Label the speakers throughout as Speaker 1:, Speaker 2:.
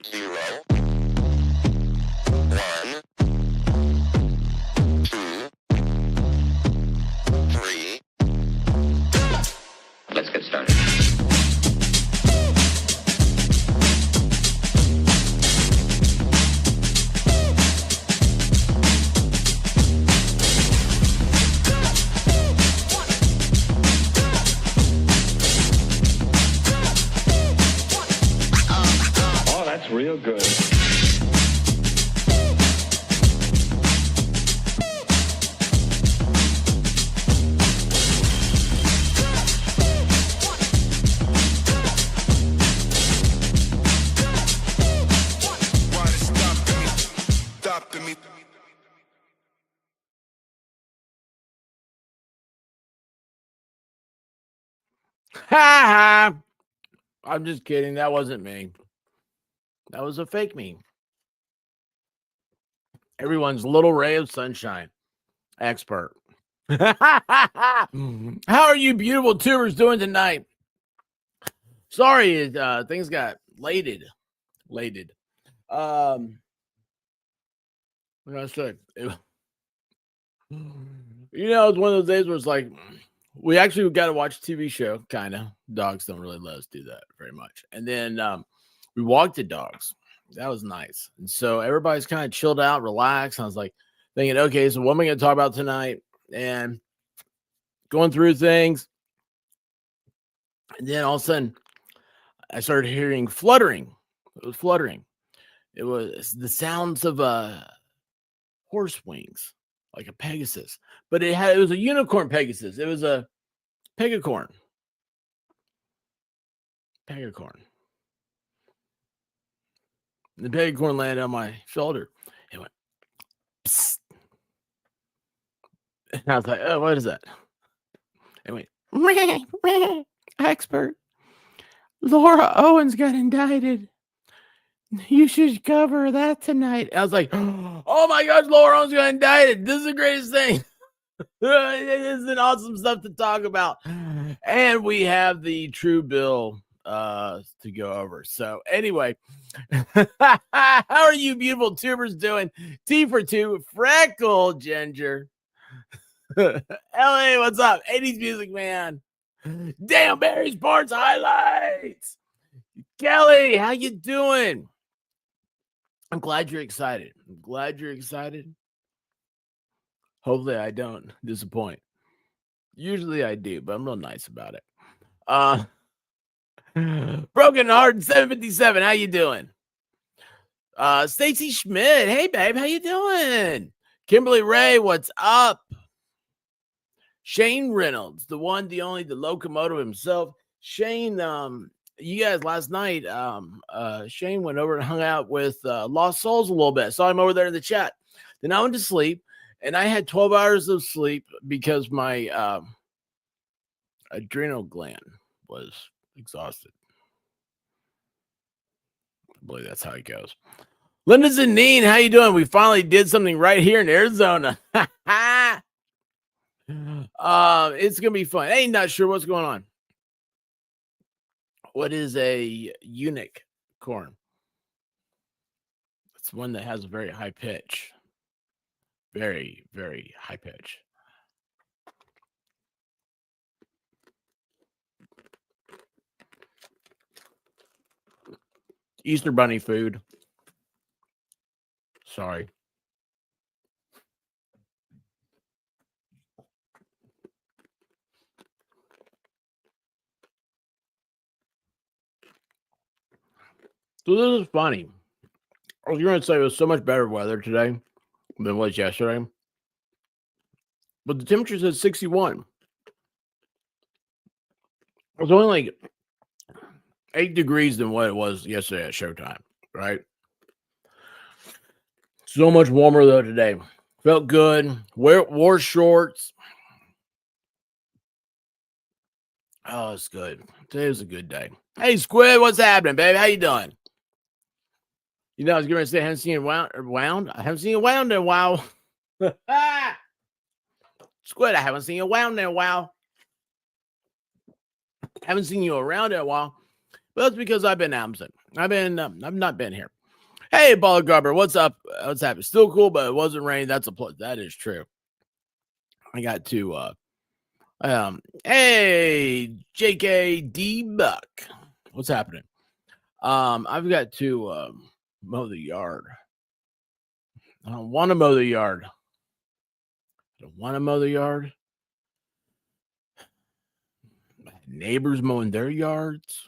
Speaker 1: 0, 1, 2, 3. Let's get started.
Speaker 2: Oh, that's real good.
Speaker 3: Ha ha! I'm just kidding. That wasn't me. That was a fake me. Everyone's little ray of sunshine expert. How are you beautiful tubers doing tonight? Sorry, things got laded. What did I say? It's one of those days where it's like, we actually got to watch a TV show, kind of. Dogs don't really let us do that very much. And then we walked the dogs. That was nice. And so everybody's kind of chilled out, relaxed. I was like thinking, okay, so what am I going to talk about tonight? And going through things. And then all of a sudden, I started hearing fluttering. It was fluttering. It was the sounds of horse wings, like a Pegasus. But it was a unicorn Pegasus. It was a pegacorn. The pegacorn landed on my shoulder. It went, psst. And I was like, oh, what is that? It went, expert. Laura Owens got indicted. You should cover that tonight. I was like, oh my gosh, Laura Owens got indicted. This is the greatest thing. This is an awesome stuff to talk about. And we have the true bill to go over. So anyway, how are you beautiful tubers doing? T for two, Freckle Ginger. LA, what's up? 80s music man. Damn, Barry Sports highlights. Kelly, how you doing? I'm glad you're excited. Hopefully I don't disappoint. Usually I do, but I'm real nice about it. Broken Heart 757, how you doing? Stacy Schmidt, hey babe, how you doing? Kimberly Ray, what's up? Shane Reynolds, the one, the only, the locomotive himself. Shane, you guys last night, Shane went over and hung out with Lost Souls a little bit. Saw him over there in the chat. Then I went to sleep, and I had 12 hours of sleep because my adrenal gland was exhausted. I believe that's how it goes. Linda Zanine, how you doing? We finally did something right here in Arizona. It's gonna be fun. I ain't not sure what's going on. What is a unicorn? It's one that has a very high pitch. Very, very high pitch. Easter Bunny food. Sorry. So this is funny. I was going to say it was so much better weather today than it was yesterday. But the temperature says 61. It was only like 8 degrees than what it was yesterday at showtime, right? So much warmer though today. Felt good. Wore shorts. Oh, it's good. Today was a good day. Hey, Squid, what's happening, baby? How you doing? I was going to say I haven't seen you wound. I haven't seen you wound in a while. Squid, I haven't seen you wound in a while. Haven't seen you around in a while. But that's because I've been absent. I've not been here. Hey, Ball Garber, what's up? What's happening? Still cool, but it wasn't raining. That's a plus. That is true. I got to hey, JK D Buck. What's happening? I've got to mow the yard. I don't want to mow the yard. I don't want to mow the yard. My neighbors mowing their yards.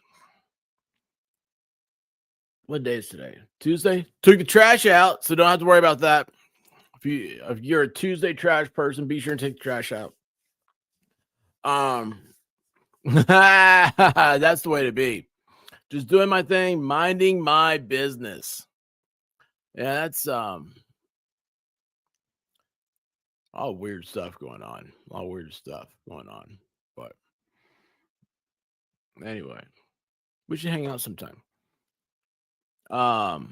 Speaker 3: What day is today? Tuesday? Took the trash out, so don't have to worry about that. If you're a Tuesday trash person, be sure and take the trash out. That's the way to be. Just doing my thing, minding my business. Yeah, that's all weird stuff going on. But anyway, we should hang out sometime. Well,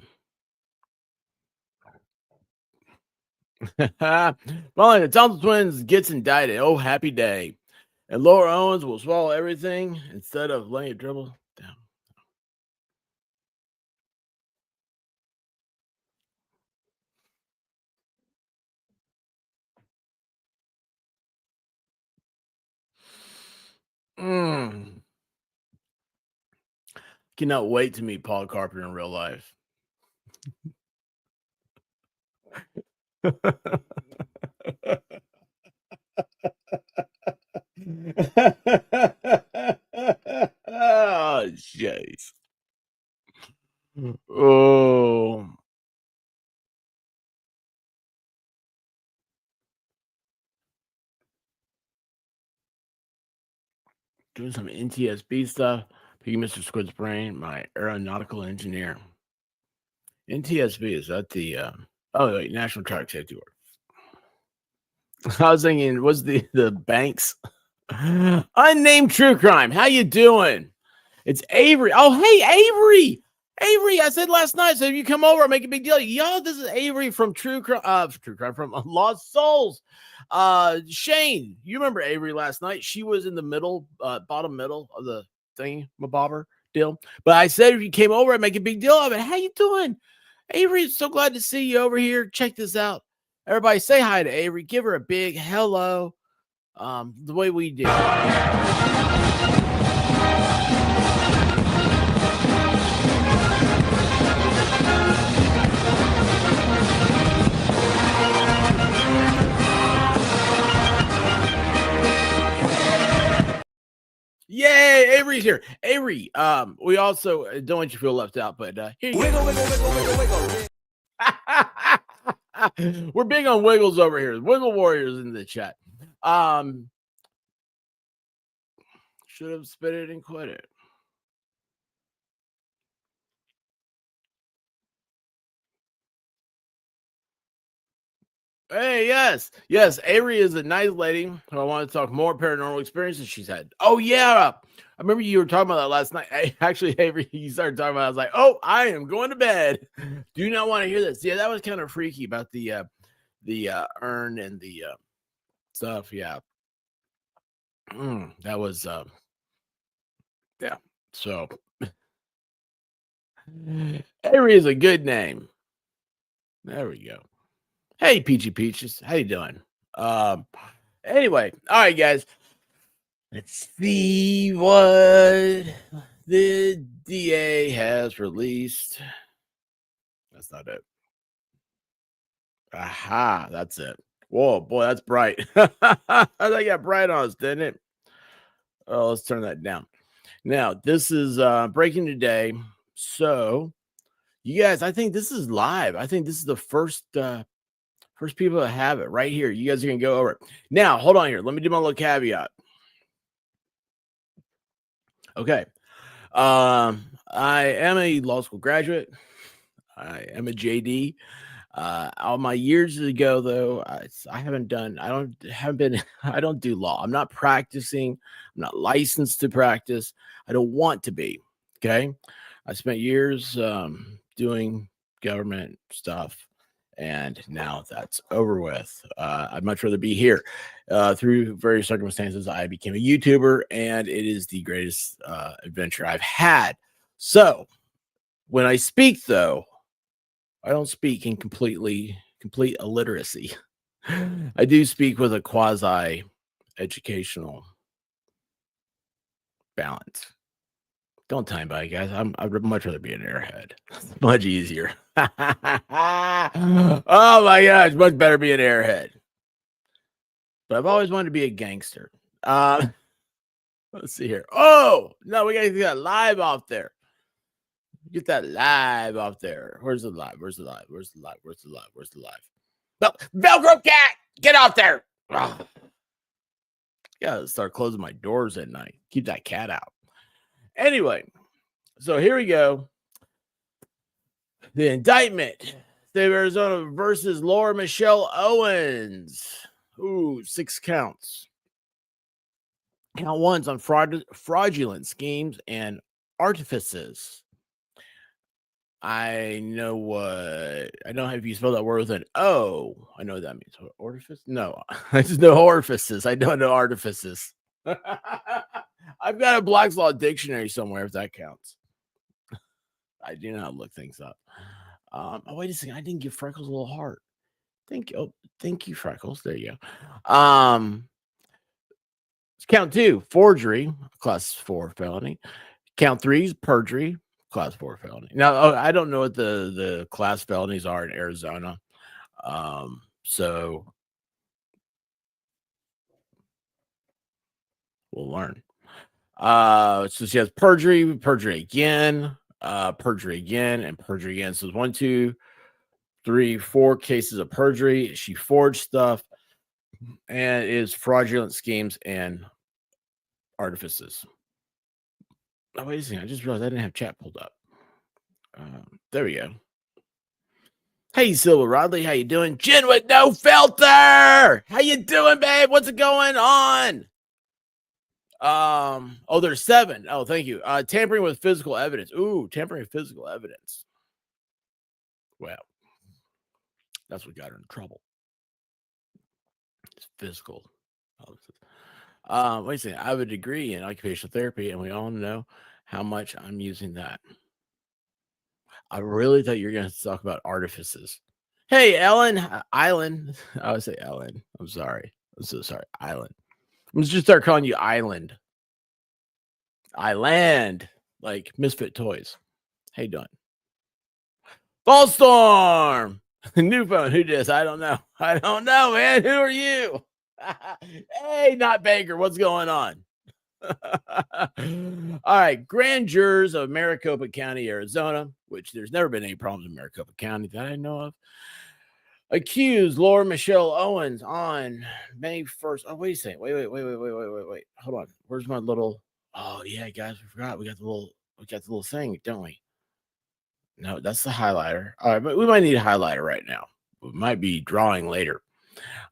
Speaker 3: the Thompson twins gets indicted. Oh, happy day. And Laura Owens will swallow everything instead of letting it dribble down. Cannot wait to meet Paul Carpenter in real life. Oh, jeez. Oh. Doing some NTSB stuff. Picking Mr. Squid's brain, my aeronautical engineer. NTSB, is that the wait, National Track Safety Board. I was thinking, what's the banks? Unnamed true crime. How you doing? It's Avery. Oh, hey, Avery. Avery, I said last night, so if you come over, I'll make a big deal. Yo, this is Avery from True Crime from Lost Souls. Shane, you remember Avery last night? She was in the middle, bottom middle of the thing, mabobber deal. But I said if you came over, I'd make a big deal of it. How you doing? Avery, so glad to see you over here. Check this out. Everybody say hi to Avery. Give her a big hello. The way we do. Yay, Avery's here. Avery, we also don't want you to feel left out, but here you go. Wiggle. We're big on wiggles over here. Wiggle Warriors in the chat. Should have spit it and quit it. Hey, yes. Avery is a nice lady who I want to talk more paranormal experiences she's had. Oh, yeah. I remember you were talking about that last night. Actually, Avery, you started talking about it. I was like, oh, I am going to bed. Do not want to hear this. Yeah, that was kind of freaky about the urn and the stuff. Yeah. That was, yeah. So, Avery is a good name. There we go. Hey, Peachy Peaches. How you doing? Anyway, all right, guys. Let's see what the DA has released. That's not it. Aha, that's it. Whoa, boy, that's bright. That got bright on us, didn't it? Oh, let's turn that down. Now, this is breaking today. So, you guys, I think this is live. I think this is the first people that have it right here. You guys are going to go over it. Now, hold on here. Let me do my little caveat. Okay. I am a law school graduate. I am a JD. All my years ago, though, I don't do law. I'm not practicing. I'm not licensed to practice. I don't want to be. Okay. I spent years doing government stuff. And now that's over with. I'd much rather be here. Through various circumstances, I became a YouTuber, and it is the greatest adventure I've had. So when I speak, though, I don't speak in complete illiteracy. I do speak with a quasi educational balance. Don't time by it, guys. I'd much rather be an airhead. It's much easier. Oh my gosh, much better be an airhead. But I've always wanted to be a gangster. Let's see here. Oh no, we gotta get that live off there. Get that live off there. Where's the live? Where's the live? Where's the live? Where's the live? Where's the live? Velcro cat, get off there. Ugh. Gotta start closing my doors at night. Keep that cat out. Anyway, so here we go. The indictment. State of Arizona versus Laura Michelle Owens. Ooh, 6 counts. Count 1's on fraudulent schemes and artifices. I know what. I don't know if you spell that word with an O. I know what that means. Orifice? No, I just know orifices. I don't know artifices. I've got a Black's Law dictionary somewhere if that counts. I do not look things up. Oh, wait a second. I didn't give Freckles a little heart. Thank you. Oh, thank you, Freckles. There you go. Count 2, forgery, class 4 felony. Count 3 is perjury, class 4 felony. Now, I don't know what the class felonies are in Arizona. So we'll learn. So she has perjury again, perjury again, and perjury again. So it's 1, 2, 3, 4 cases of perjury. She forged stuff and is fraudulent schemes and artifices. Oh, wait a second. I just realized I didn't have chat pulled up. There we go. Hey, Silver Rodley, how you doing? Jen with no filter. How you doing, babe? What's going on? Oh, there's 7. Oh, thank you. Tampering with physical evidence. Ooh, tampering with physical evidence. Well, that's what got her in trouble. It's physical. Wait a second. I have a degree in occupational therapy, and we all know how much I'm using that. I really thought you were going to talk about artifices. Hey, Ellen, Island. I would say Ellen. I'm sorry. I'm so sorry. Island. I'm just start calling you Island. Island, like Misfit Toys. How you doing? Ballstorm. New phone. Who dis? I don't know. I don't know, man. Who are you? Hey, not Baker. What's going on? All right. Grand jurors of Maricopa County, Arizona, which there's never been any problems in Maricopa County that I know of, accused Laura Michelle Owens on May 1st. Oh, wait a second. Wait. Hold on. Where's my little? Oh, yeah, guys, we forgot. We got the little thing, don't we? No, that's the highlighter. All right, but we might need a highlighter right now. We might be drawing later.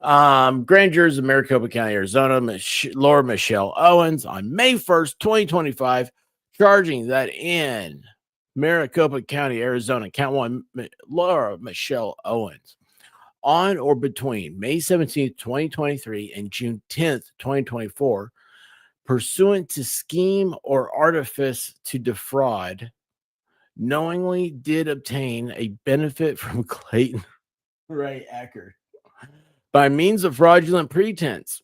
Speaker 3: Grand jurors of Maricopa County, Arizona, Laura Michelle Owens on May 1st, 2025, charging that in Maricopa County, Arizona, count 1, Laura Michelle Owens, on or between May 17th, 2023 and June 10th, 2024, pursuant to scheme or artifice to defraud, knowingly did obtain a benefit from Clayton Ray Eckert by means of fraudulent pretense.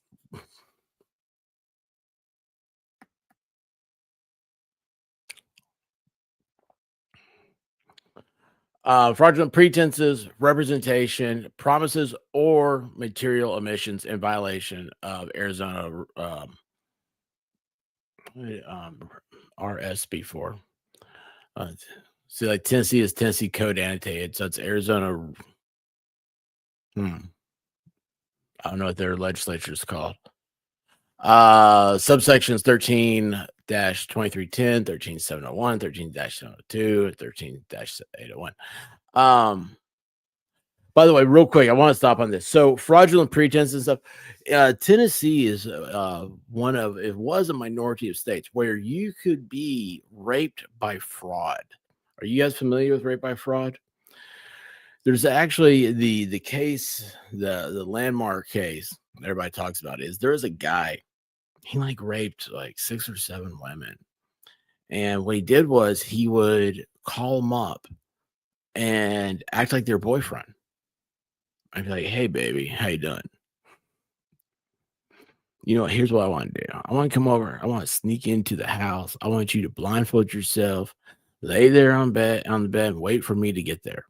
Speaker 3: Fraudulent pretenses, representation, promises, or material omissions in violation of Arizona RSB4. See, like Tennessee is Tennessee code annotated, so it's Arizona. I don't know what their legislature is called. Subsections 13-2310, 13-701, 13-702, 13-801. By the way, real quick, I want to stop on this. So fraudulent pretense and stuff. Tennessee is it was a minority of states where you could be raped by fraud. Are you guys familiar with rape by fraud? There's actually the case, the landmark case everybody talks about is there is a guy, he like raped like 6 or 7 women, And what he did was he would call them up and act like their boyfriend. I'd be like, "Hey, baby, how you doing? You know, here's what I want to do. I want to come over. I want to sneak into the house. I want you to blindfold yourself, lay there on the bed, and wait for me to get there."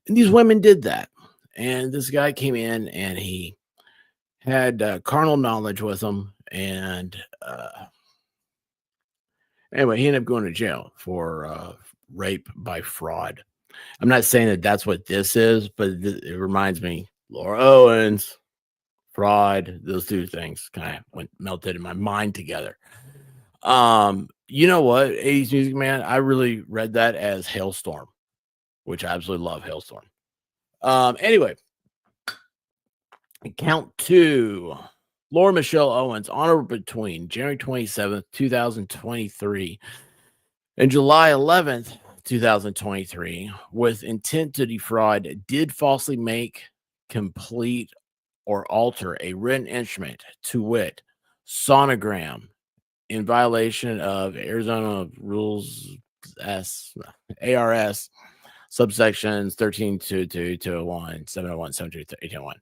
Speaker 3: And these women did that. And this guy came in and he had carnal knowledge with him. And anyway, he ended up going to jail for rape by fraud. I'm not saying that that's what this is, but it reminds me, Laura Owens, fraud, those two things kind of went melted in my mind together. You know what? 80s Music Man, I really read that as Hailstorm, which I absolutely love Hailstorm. Anyway, count 2. Laura Michelle Owens, on or between January 27th, 2023 and July 11th, 2023, with intent to defraud, did falsely make, complete, or alter a written instrument, to wit, sonogram, in violation of Arizona rules ARS subsections 13.2.2, 201, 701, 722, 801.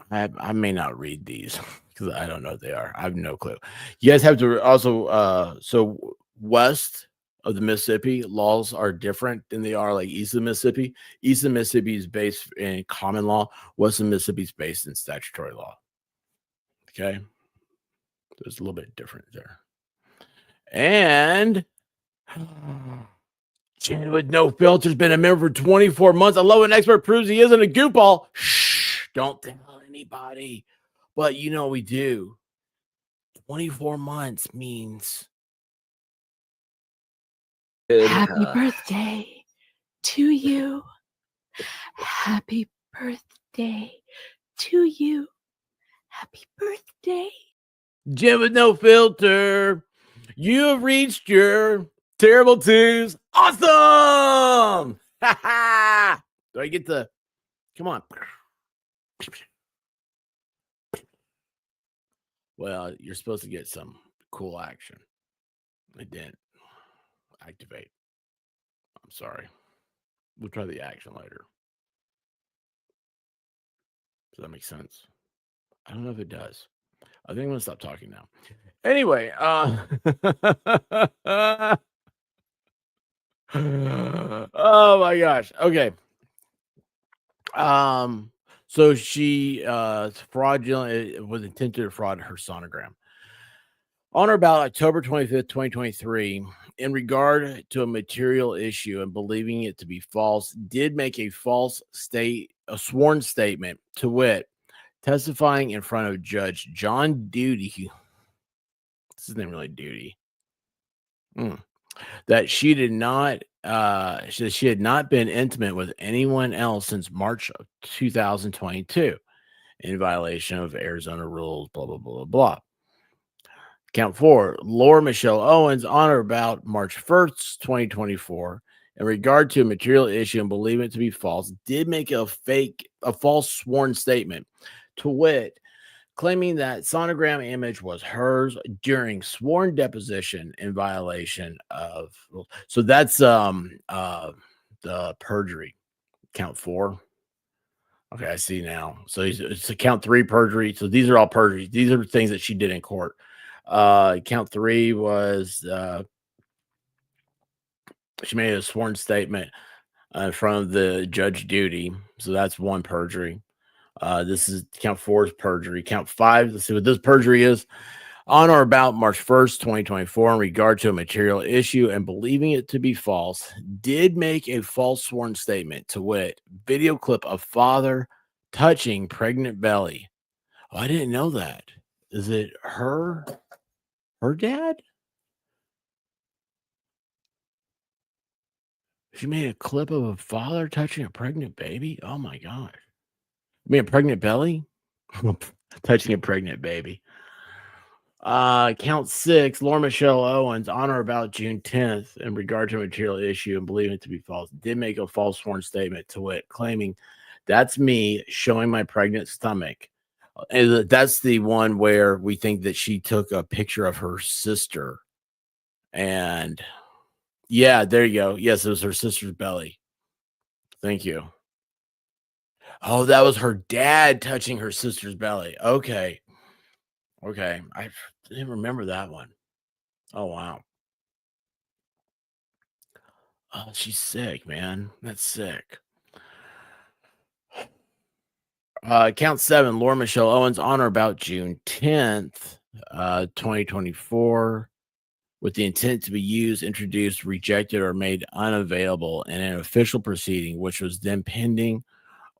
Speaker 3: I may not read these because I don't know what they are. I have no clue. You guys have to also so west of the Mississippi, laws are different than they are like east of the Mississippi. East of Mississippi is based in common law. West of Mississippi is based in statutory law. Okay. There's a little bit different there. And Jen with no filter's been a member for 24 months. I love when an expert proves he isn't a goofball. Shh, don't tell anybody. But you know we do. 24 months means
Speaker 1: Happy birthday to you. Happy birthday to you. Happy birthday.
Speaker 3: Jim with no filter. You have reached your terrible twos. Awesome. Ha ha. Do I get the come on? Well, you're supposed to get some cool action. It didn't activate. I'm sorry. We'll try the action later. Does that make sense? I don't know if it does. I think I'm gonna stop talking now. Anyway, oh my gosh. Okay. So she fraudulent was intended to defraud her sonogram. On or about October 25th, 2023, in regard to a material issue and believing it to be false, did make a sworn statement, to wit, testifying in front of Judge John Duty. This isn't really Duty. That she did not she had not been intimate with anyone else since March of 2022 in violation of Arizona rules, blah, blah, blah, blah, blah. Count 4, Laura Michelle Owens, on or about March 1st, 2024, in regard to a material issue and believing it to be false, did make a false sworn statement, to wit, claiming that sonogram image was hers during sworn deposition in violation of. So that's the perjury. Count 4. Okay, I see now. So it's a count 3 perjury. So these are all perjuries. These are things that she did in court. Count 3 was she made a sworn statement in front of the Judge Duty. So that's one perjury. This is count 4 is perjury. Count 5, let's see what this perjury is. On or about March 1st, 2024, in regard to a material issue and believing it to be false, did make a false sworn statement, to wit, video clip of father touching pregnant belly. Oh, I didn't know that. Is it her dad? She made a clip of a father touching a pregnant baby? Oh my God. I mean, a pregnant belly? Touching a pregnant baby. Count 6, Laura Michelle Owens, on or about June 10th, in regard to a material issue and believing it to be false, did make a false sworn statement, to wit, claiming that's me showing my pregnant stomach. And that's the one where we think that she took a picture of her sister And yeah, there you go. Yes, it was her sister's belly. Thank you. Oh, that was her dad touching her sister's belly. Okay. Okay. I didn't remember that one. Oh, wow. Oh, she's sick, man. That's sick. Count 7, Laura Michelle Owens on or about June 10th, 2024, with the intent to be used, introduced, rejected, or made unavailable in an official proceeding, which was then pending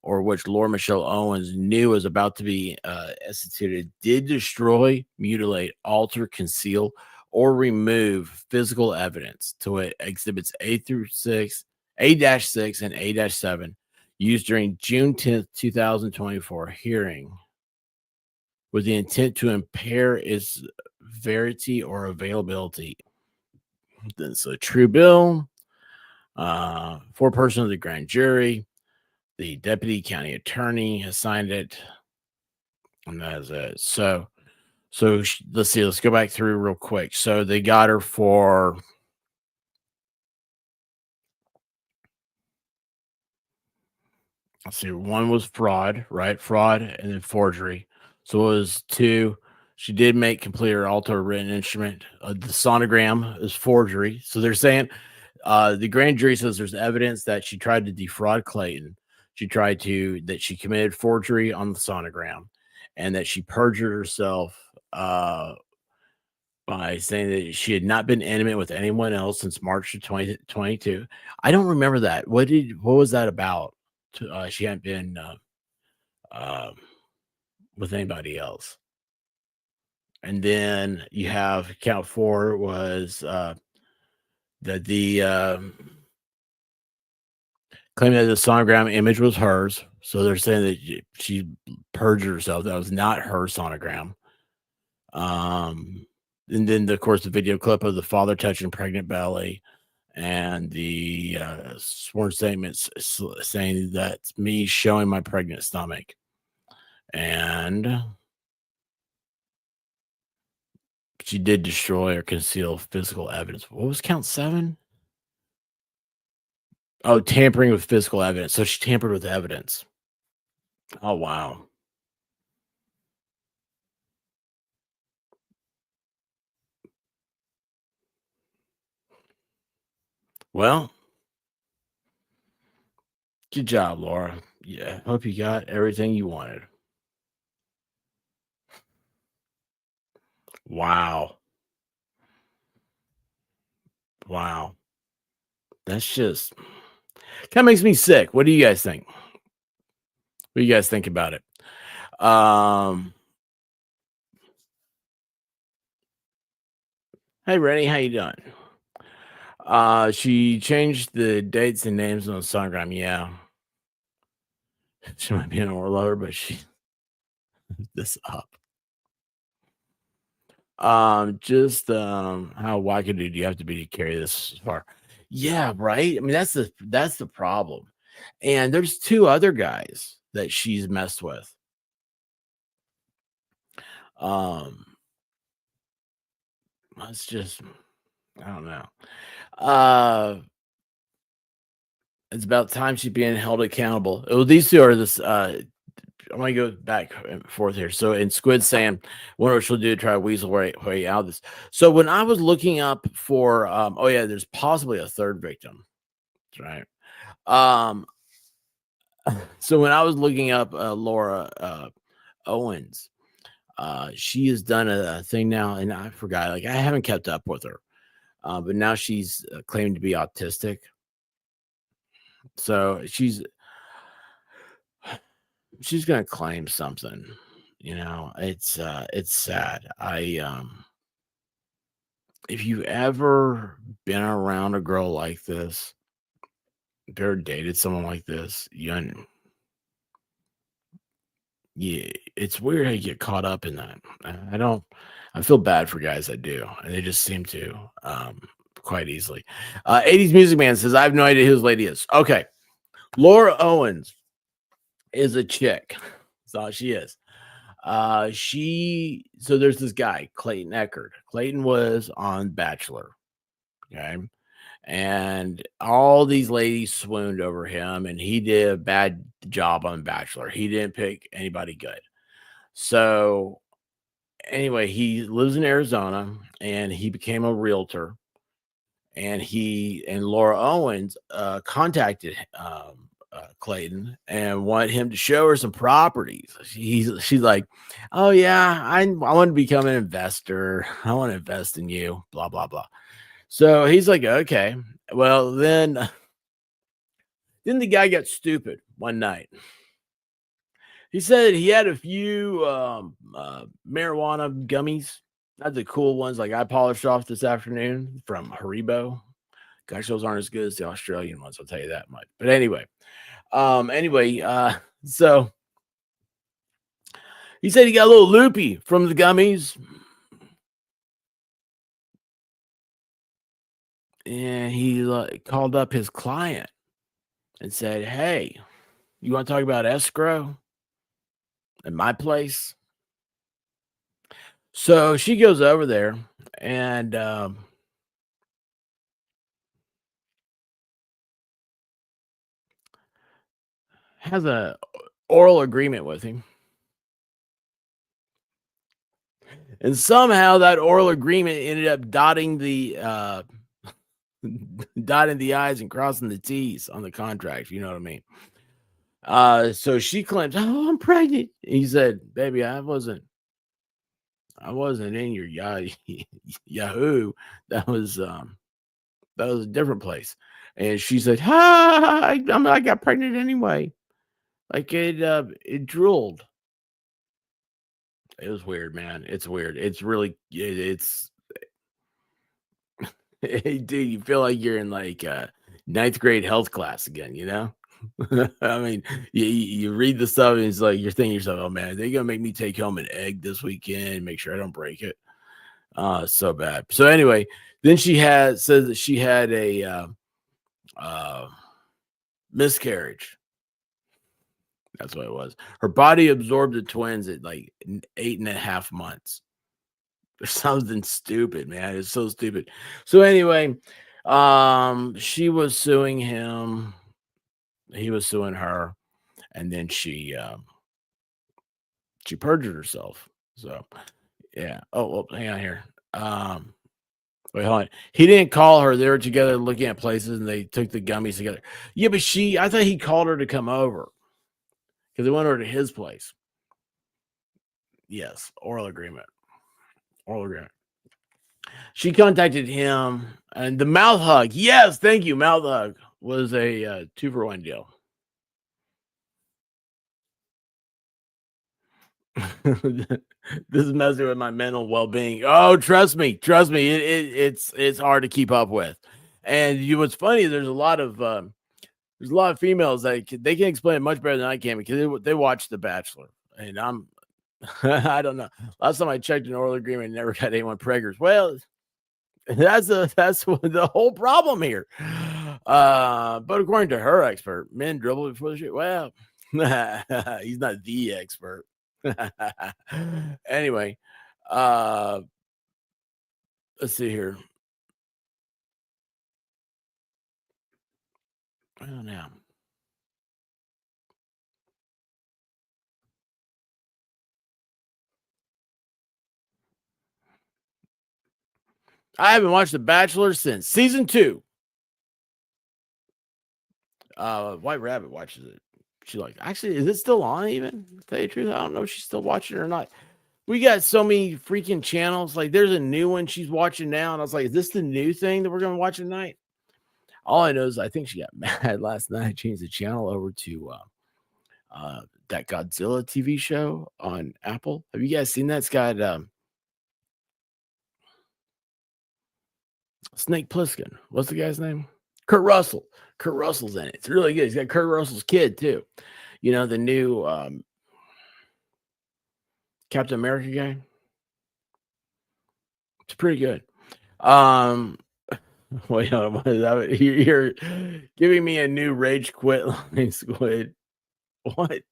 Speaker 3: or which Laura Michelle Owens knew was about to be instituted, did destroy, mutilate, alter, conceal, or remove physical evidence to it exhibits A-6, and A-7 used during June 10th, 2024 hearing with the intent to impair its verity or availability. That's a true bill. Four-person of the grand jury. The deputy county attorney has signed it. And that's it. So let's see. Let's go back through real quick. So they got her for let's see. One was fraud, right? Fraud and then forgery. So it was 2. She did make complete or alter a written instrument. The sonogram is forgery. So they're saying the grand jury says there's evidence that she tried to defraud Clayton. That she committed forgery on the sonogram and that she perjured herself by saying that she had not been intimate with anyone else since March of 2022. I don't remember that. What was that about? She hadn't been uh, with anybody else. And then you have count 4 was that the claiming that the sonogram image was hers. So they're saying that she perjured herself. That was not her sonogram. And then, of course, the video clip of the father touching pregnant belly and the sworn statements saying that's me showing my pregnant stomach. And she did destroy or conceal physical evidence. What was count 7? Oh, tampering with physical evidence. So she tampered with evidence. Oh, wow. Well, good job, Laura. Yeah, hope you got everything you wanted. Wow. Wow. That's just kind of makes me sick. What do you guys think? What do you guys think about it? Hey Rennie, how you doing? She changed the dates and names on the sonogram. Yeah. She might be an oral lover, but she this up. Just how wackadoo do you have to be to carry this far? Yeah, right. I mean, that's the problem. And there's 2 other guys that she's messed with. That's just I don't know. It's about time she's being held accountable. Oh, these 2 are this I'm gonna go back and forth here. So in Squid saying, wonder what she'll do to try to weasel way out of this. So when I was looking up for oh yeah, there's possibly a 3rd victim. That's right. So when I was looking up Laura Owens, she has done a thing now, and I forgot, like I haven't kept up with her. But now she's claimed to be autistic. So she's gonna claim something. It's sad. If you've ever been around a girl like this, if you ever dated someone like this, yeah, it's weird how you get caught up in that. I feel bad for guys that do, and they just seem to quite easily. 80s Music Man says, I have no idea who this lady is. Okay. Laura Owens is a chick. That's all she is. So there's this guy, Clayton Eckert. Clayton was on Bachelor. Okay. And all these ladies swooned over him, and he did a bad job on Bachelor. He didn't pick anybody good. So anyway, he lives in Arizona, and he became a realtor. And he and Laura Owens contacted Clayton and wanted him to show her some properties. She's like, "Oh yeah, I want to become an investor. I want to invest in you." Blah blah blah. So he's like, "Okay." Well, then the guy got stupid one night. He said he had a few marijuana gummies, not the cool ones like I polished off this afternoon from Haribo. Gosh, those aren't as good as the Australian ones, I'll tell you that much. But anyway, so he said he got a little loopy from the gummies. And he called up his client and said, "Hey, you want to talk about escrow at my place?" So she goes over there and has a oral agreement with him. And somehow that oral agreement ended up dotting the I's and crossing the T's on the contract. You know what I mean? So she claims, "Oh, I'm pregnant." He said, "Baby, I wasn't in your Yahoo. That was a different place." And she said, I got pregnant anyway. Like it drooled. It was weird, man. It's weird. It's really it's dude, you feel like you're in like ninth grade health class again, you know? I mean, you read the stuff and it's like you're thinking to yourself, "Oh man, they're gonna make me take home an egg this weekend, make sure I don't break it." So bad. So anyway, then says that she had a miscarriage. That's what it was. Her body absorbed the twins at like 8.5 months. There's something stupid, man. It's so stupid. So anyway, she was suing him. He was suing her, and then she perjured herself. So yeah. Oh, well, hang on here. Wait, hold on. He didn't call her. They were together looking at places, and they took the gummies together. Yeah, but I thought he called her to come over because they went over to his place. Yes, oral agreement. Oral agreement. She contacted him, and the mouth hug. Yes, thank you. Mouth hug was a 2-for-1 deal. This is messing with my mental well-being. Oh, trust me, it's hard to keep up with. And what's funny is there's a lot of females that they can explain it much better than I can because they watch The Bachelor, and I'm I don't know. Last time I checked an oral agreement, never got anyone preggers. Well, that's the whole problem here. But according to her expert, men dribble before the shoot. Well, he's not the expert. Anyway, let's see here. Well, now. I haven't watched The Bachelor since season 2. White Rabbit watches it. She like, actually, is it still on even? To tell you the truth, I don't know if she's still watching it or not. We got so many freaking channels. Like, there's a new one she's watching now. And I was like, is this the new thing that we're going to watch tonight? All I know is I think she got mad last night. I changed the channel over to that Godzilla TV show on Apple. Have you guys seen that? It's got Snake Plissken. What's the guy's name? Kurt Russell. Kurt Russell's in it. It's really good. He's got Kurt Russell's kid too. You know, the new Captain America guy. It's pretty good. Wait, what is that? You're giving me a new rage quit line, Squid. What?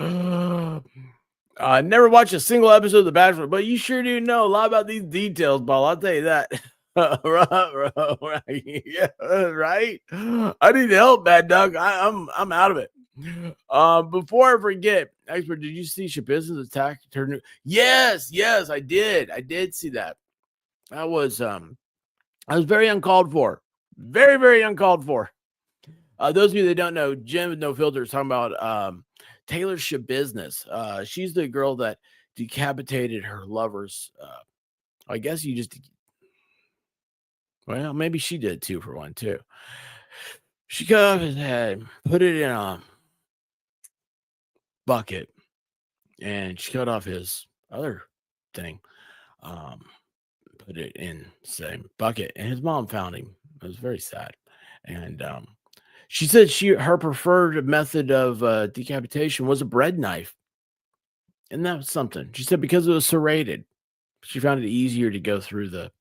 Speaker 3: Never watched a single episode of The Bachelor, but you sure do know a lot about these details, Paul. I'll tell you that. Yeah, right. I need help, Bad Dog. I'm out of it. Before I forget, expert, did you see Shabiza's attack? Yes, I did. I did see that. That was very uncalled for. Very, very uncalled for. Those of you that don't know, Jim with No Filter is talking about Taylor Shabizz. She's the girl that decapitated her lovers. I guess you just, well, maybe she did too, for one, too. She cut off his head, put it in a bucket, and she cut off his other thing, put it in the same bucket, and his mom found him. It was very sad. And she said her preferred method of decapitation was a bread knife. And that was something. She said because it was serrated, she found it easier to go through the.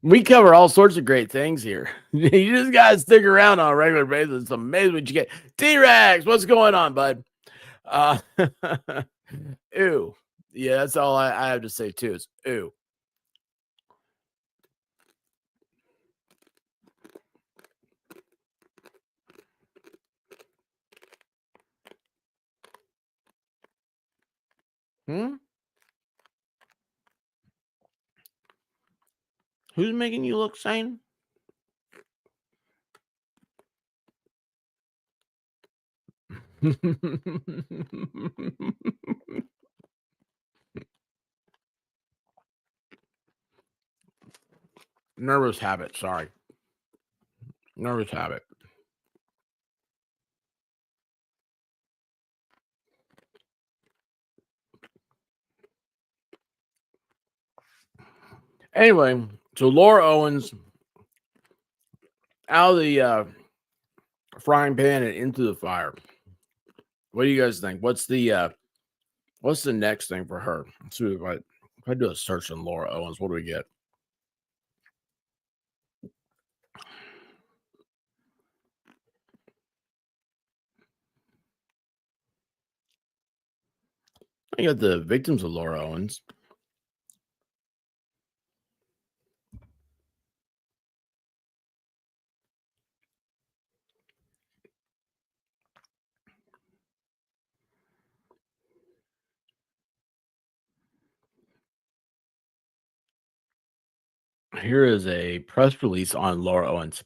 Speaker 3: We cover all sorts of great things here. You just got to stick around on a regular basis. It's amazing what you get. T-Rex, what's going on, bud? Ew. Yeah, that's all I have to say, too, is ew. Who's making you look sane? Nervous habit. Sorry. Nervous habit. Anyway, so Laura Owens out of the frying pan and into the fire. What do you guys think? What's the next thing for her? Let's see if I do a search on Laura Owens, what do we get? I got the victims of Laura Owens. Here is a press release on Laura Owens.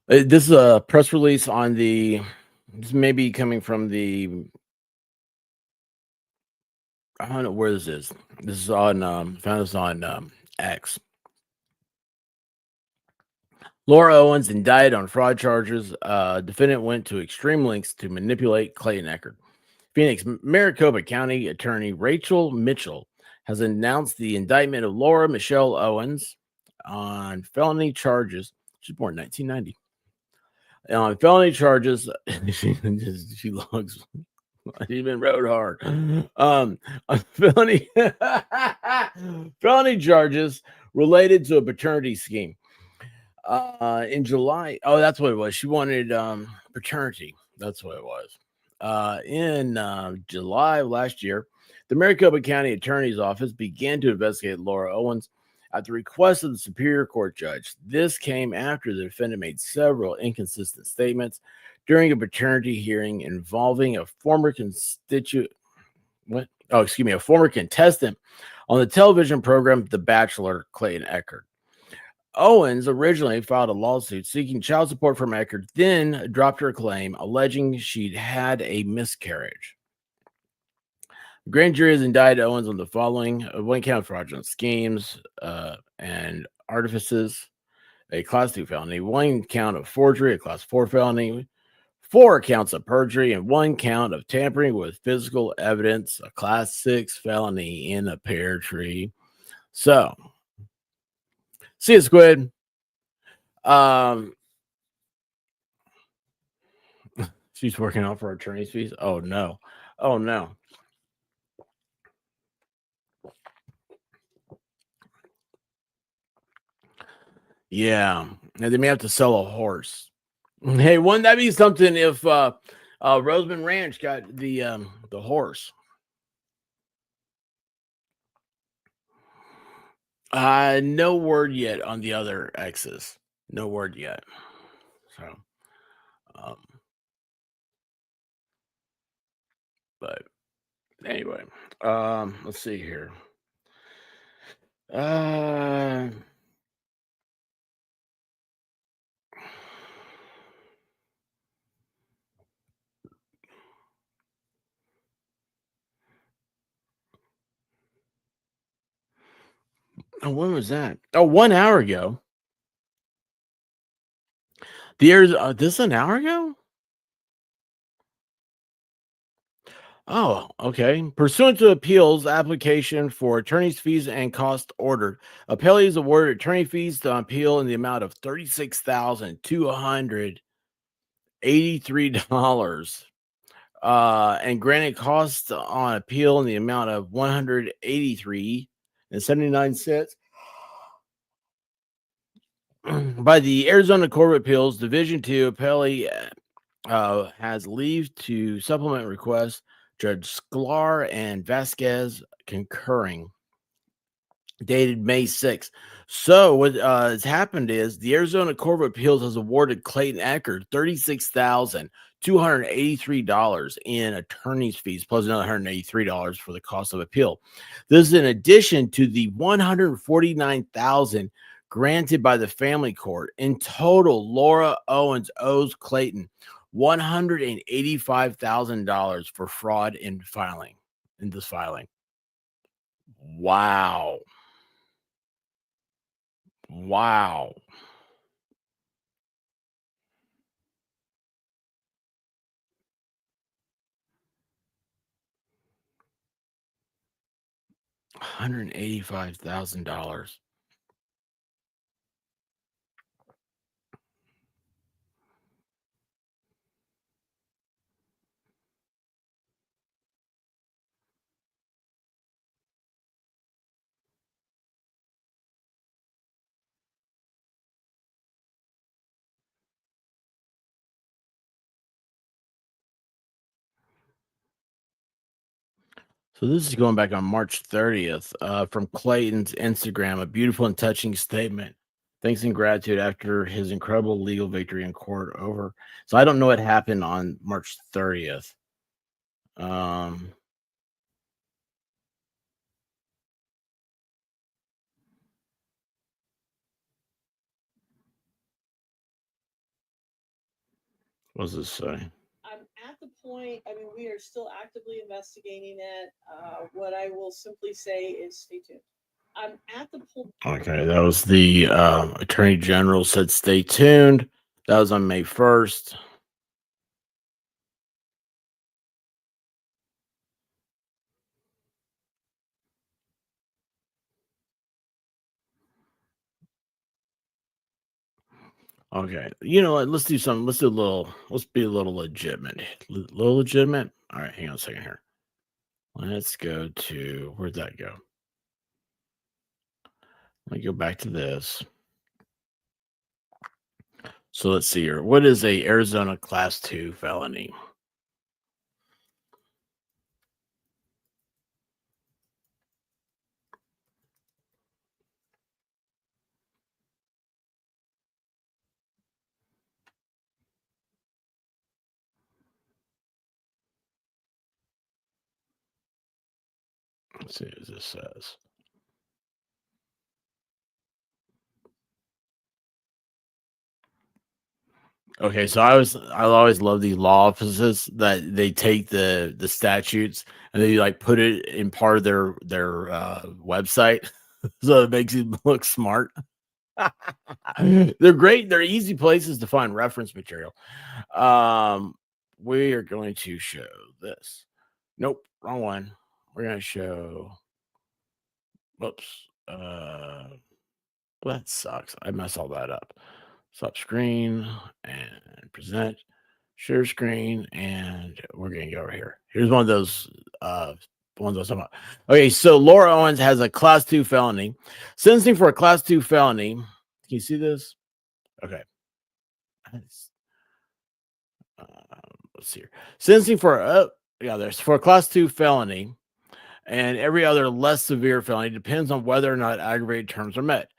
Speaker 3: This is a press release on this may be coming from I don't know where this is. This is on found this on X. Laura Owens indicted on fraud charges. Defendant went to extreme lengths to manipulate Clayton Eckert. Phoenix Maricopa County Attorney Rachel Mitchell has announced the indictment of Laura Michelle Owens on felony charges. She's born in 1990. On felony charges, she looks. She's been rode hard. On felony charges related to a paternity scheme. In July, that's what it was. She wanted paternity. That's what it was. In July of last year, the Maricopa County Attorney's Office began to investigate Laura Owens at the request of the Superior Court judge. This came after the defendant made several inconsistent statements during a paternity hearing involving a former contestant on the television program The Bachelor, Clayton Eckert. Owens originally filed a lawsuit seeking child support from Eckert, then dropped her claim, alleging she'd had a miscarriage. The grand jury has indicted Owens on the following: one count of fraudulent schemes and artifices, a class 2 felony, one count of forgery, a class 4 felony, 4 counts of perjury, and 1 count of tampering with physical evidence, a class 6 felony in a pear tree. So, see you, Squid. She's working out for attorney's fees. Oh no. Yeah, and they may have to sell a horse. Hey, wouldn't that be something if Roseman Ranch got the horse? No word yet on the other exes. No word yet. So, um, but anyway, let's see here. Uh, oh, when was that? Oh, 1 hour ago. This is an hour ago? Oh, okay. Pursuant to appeals application for attorney's fees and cost ordered, appellees awarded attorney fees to appeal in the amount of $36,283, and granted costs on appeal in the amount of $183.79 by the Arizona Court of Appeals Division 2. Appellee has leave to supplement request. Judge Sklar and Vasquez concurring, dated May 6th. So what has happened is the Arizona Court of Appeals has awarded Clayton Eckert $36,283 in attorney's fees, plus another $183 for the cost of appeal. This is in addition to the $149,000 granted by the family court. In total, Laura Owens owes Clayton $185,000 for fraud in this filing. Wow. Wow. $185,000. So this is going back on March 30th, from Clayton's Instagram, a beautiful and touching statement. Thanks and gratitude after his incredible legal victory in court over. So I don't know what happened on March 30th. What does this say?
Speaker 1: I'm at the point, I mean, we are still actively investigating it. What I will simply say is stay tuned. I'm at the point. Okay, that was the Attorney General said stay tuned. That was on May 1st. Okay, you know what? Let's do something. Let's be a little legitimate. Little legitimate. All right, hang on a second here. Let's go to, where'd that go? Let me go back to this. So let's see here. What is a Arizona Class 2 felony? Let's see what this says. Okay, so I always love these law offices that they take the statutes and they like put it in part of their website, so it makes it look smart. They're great. They're easy places to find reference material. We are going to show this. Nope, wrong one. We're going to show. Whoops. That sucks. I mess all that up. Stop screen and present. Share screen, and we're going to go over here. Here's one of those. Ones I was talking about. Okay, so Laura Owens has a Class 2 felony. Sentencing for a Class 2 felony. Can you see this? Okay. Let's see here. Sentencing for there's for a Class 2 felony.
Speaker 3: and every other less severe felony depends on whether or not aggravated terms are met.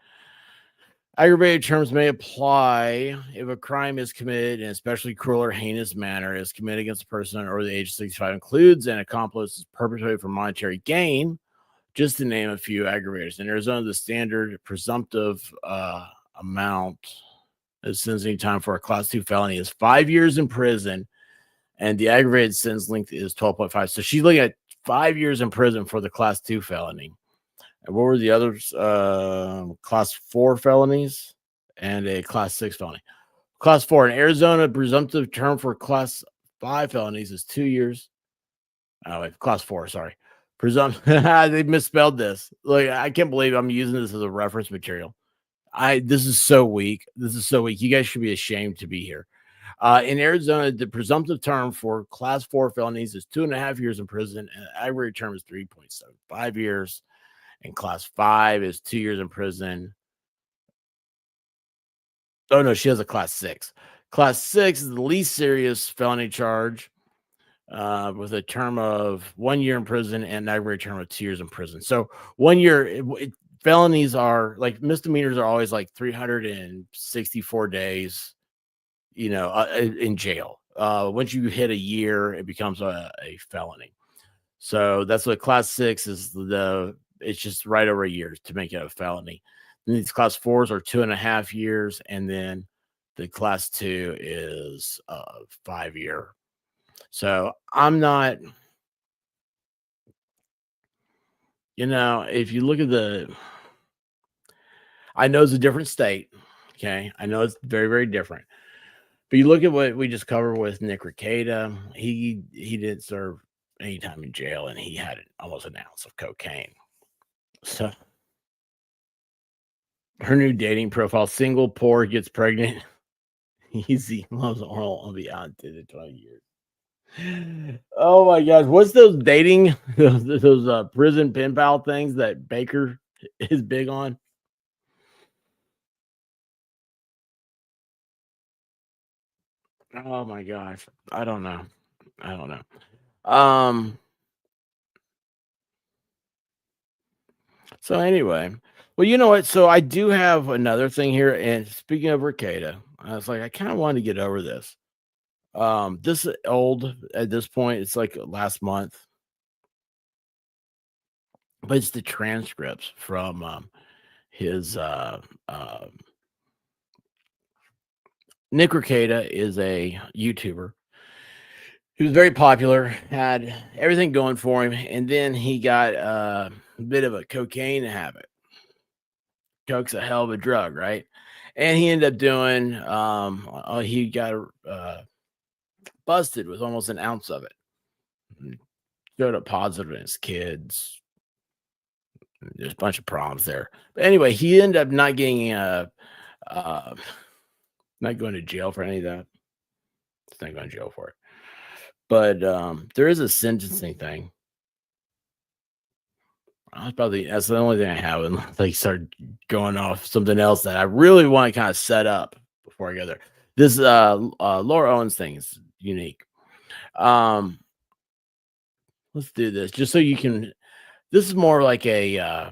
Speaker 3: Aggravated terms may apply if a crime is committed in an especially cruel or heinous manner, is committed against a person over the age of 65, includes an accomplice is perpetrated for monetary gain, just to name a few aggravators. In Arizona, the standard presumptive amount of sentencing time for a class 2 felony is 5 years in prison, and the aggravated sentence length is 12.5. So she's looking at 5 years in prison for the class 2 felony. And what were the others? Class 4 felonies and a class 6 felony. Class 4 in Arizona, presumptive term for class 5 felonies is 2 years. Oh, wait, class 4, sorry. They misspelled this. Like, I can't believe I'm using this as a reference material. This is so weak. This is so weak. You guys should be ashamed to be here. In Arizona, the presumptive term for class 4 felonies is 2.5 years in prison, and the aggravated term is 3.75 years. And class 5 is 2 years in prison. Oh, no, she has a class 6. Class 6 is the least serious felony charge with a term of 1 year in prison and an aggravated term of 2 years in prison. So 1 year, felonies are like misdemeanors are always like 364 days, in jail. Once you hit a year, it becomes a felony. So that's what class 6 is. It's just right over a year to make it a felony. And these class 4s are 2.5 years, and then the class 2 is 5 year. So I'm not, if you look at I know it's a different state. Okay. I know it's very, very different. But you look at what we just covered with Nick Rekieta. He didn't serve any time in jail, and he had almost an ounce of cocaine. So her new dating profile: single, poor, gets pregnant, easy, loves oral, I'll be out to the 20 years. Oh my gosh, what's those dating those prison pen pal things that Baker is big on? Oh my gosh, I don't know. Um. So anyway, well, you know what? So I do have another thing here. And speaking of Rekieta, I was like, I kind of wanted to get over this. This is old at this point. It's like last month, but it's the transcripts from his Nick Rekieta is a YouTuber. He was very popular, had everything going for him, and then he got a bit of a cocaine habit. Coke's a hell of a drug, right? And he ended up doing he got busted with almost an ounce of it. Showed up positive in his kids. There's a bunch of problems there. But anyway, he ended up not getting not going to jail for any of that. He's not going to jail for it. But there is a sentencing thing. That's the only thing I have, unless they start going off something else that I really want to kind of set up before I go there. This Laura Owens thing is unique. Let's do this just so you can. This is more like a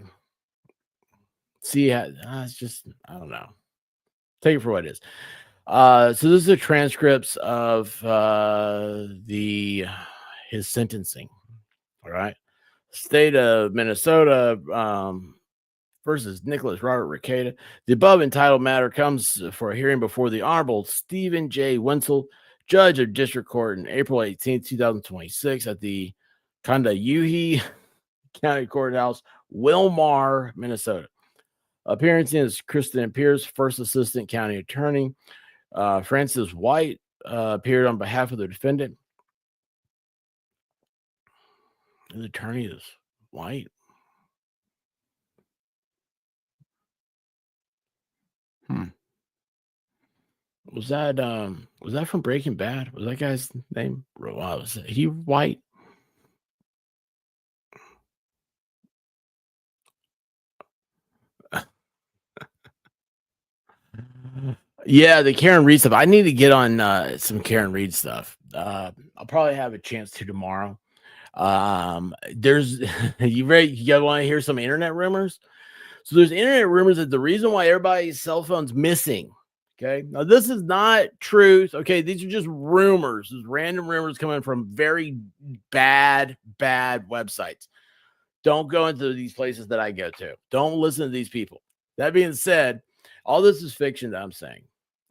Speaker 3: see. It's just I don't know. Take it for what it is. So this is the transcripts of his sentencing. All right. State of Minnesota versus Nicholas Robert Rekieta. The above entitled matter comes for a hearing before the Honorable Stephen J. Wenzel, Judge of District Court, on April 18th, 2026, at the Kandayuhi County Courthouse, Wilmar, Minnesota. Appearances is Kristen Pierce, First Assistant County Attorney. Francis White appeared on behalf of the defendant. The attorney is white. Was that from Breaking Bad? Was that guy's name? Was he white? Yeah, the Karen Reed stuff. I need to get on some Karen Reed stuff. I'll probably have a chance to tomorrow. There's you want to hear some internet rumors? So there's internet rumors that the reason why everybody's cell phone's missing. Okay. Now this is not truth. Okay. These are just rumors. There's random rumors coming from very bad websites. Don't go into these places that I go to. Don't listen to these people. That being said, all this is fiction that I'm saying.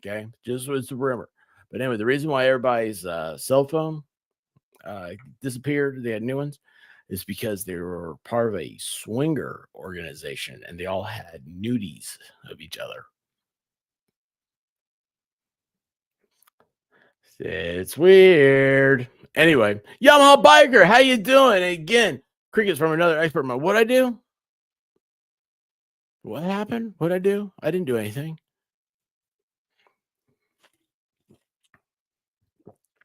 Speaker 3: Okay. Just it's a rumor. But anyway, the reason why everybody's cell phone disappeared, they had new ones, is because they were part of a swinger organization and they all had nudies of each other. It's weird. Anyway, Yamaha Biker, how you doing? And again, crickets from another expert mode. What'd I do? What happened? What'd I do? I didn't do anything.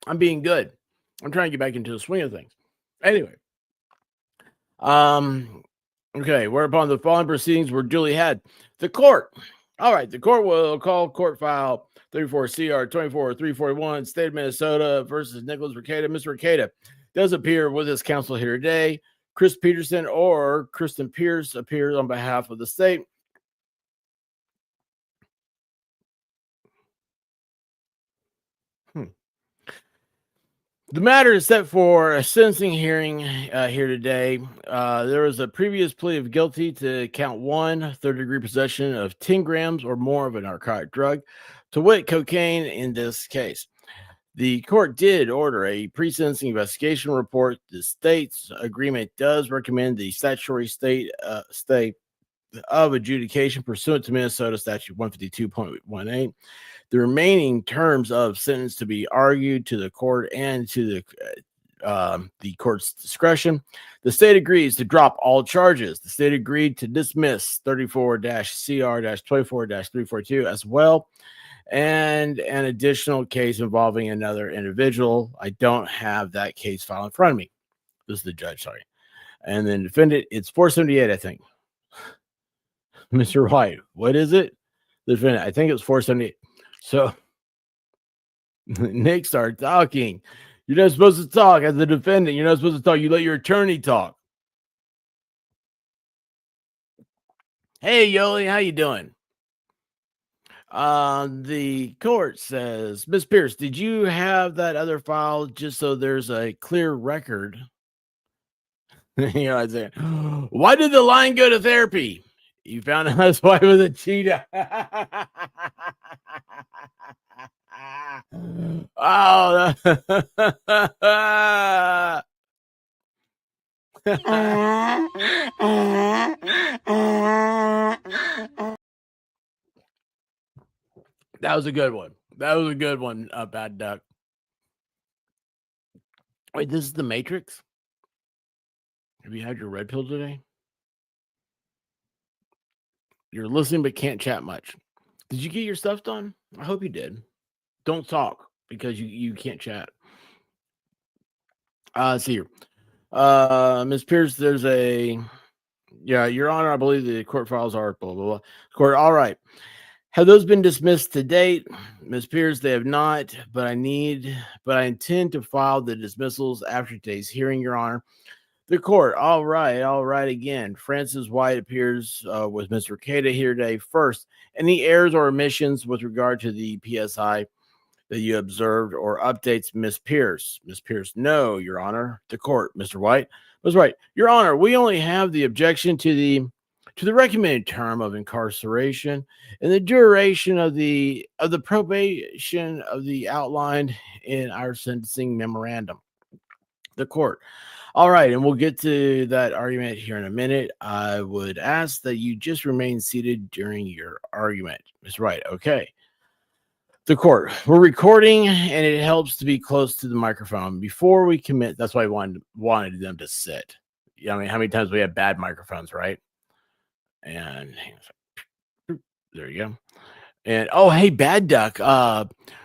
Speaker 3: I'm being good. I'm trying to get back into the swing of things. Anyway, okay, whereupon the following proceedings were duly had. The court. All right, the court will call court file 34 CR 24-341, State of Minnesota versus Nicholas Rekieta. Mr. Rekieta does appear with his counsel here today. Chris Peterson or Kristen Pierce appears on behalf of the state. The matter is set for a sentencing hearing here today. There was a previous plea of guilty to count 1, third-degree possession of 10 grams or more of a narcotic drug, to wit, cocaine in this case. The court did order a pre-sentencing investigation report. The state's agreement does recommend the statutory state of adjudication pursuant to Minnesota Statute 152.18. The remaining terms of sentence to be argued to the court and to the court's discretion. The state agrees to drop all charges. The state agreed to dismiss 34-CR-24-342 as well, and an additional case involving another individual. I don't have that case file in front of me. This is the judge, sorry. And then defendant, it's 478, I think. Mr. White, what is it? The defendant, I think it was 478. So Nick started talking. You're not supposed to talk as the defendant. You're not supposed to talk. You let your attorney talk. Hey, Yoli, how you doing? The court says, Miss Pierce, did you have that other file just so there's a clear record? You know, I say, why did the line go to therapy? You found out his wife was a cheetah. Oh, that was a good one. That was a good one, Bad Duck. Wait, this is the Matrix? Have you had your red pill today? You're listening but can't chat much. Did you get your stuff done? I hope you did. Don't talk because you can't chat. See here. Ms. Pierce, there's a Your Honor, I believe the court files are blah blah blah. Court, all right. Have those been dismissed to date? Ms. Pierce, they have not, but I intend to file the dismissals after today's hearing, Your Honor. The court, all right again. Francis White appears with Mr. Rekieta here today. First, any errors or omissions with regard to the PSI that you observed or updates, Miss Pierce? Miss Pierce, no, Your Honor. The court, Mr. White was right. Your Honor, we only have the objection to the recommended term of incarceration and the duration of the probation of the outlined in our sentencing memorandum. The court. All right, and we'll get to that argument here in a minute. I would ask that you just remain seated during your argument. That's right. Okay. The court. We're recording, and it helps to be close to the microphone before we commit. That's why I wanted them to sit. I mean, how many times we have bad microphones, right? And there you go. And oh, hey, Bad Duck.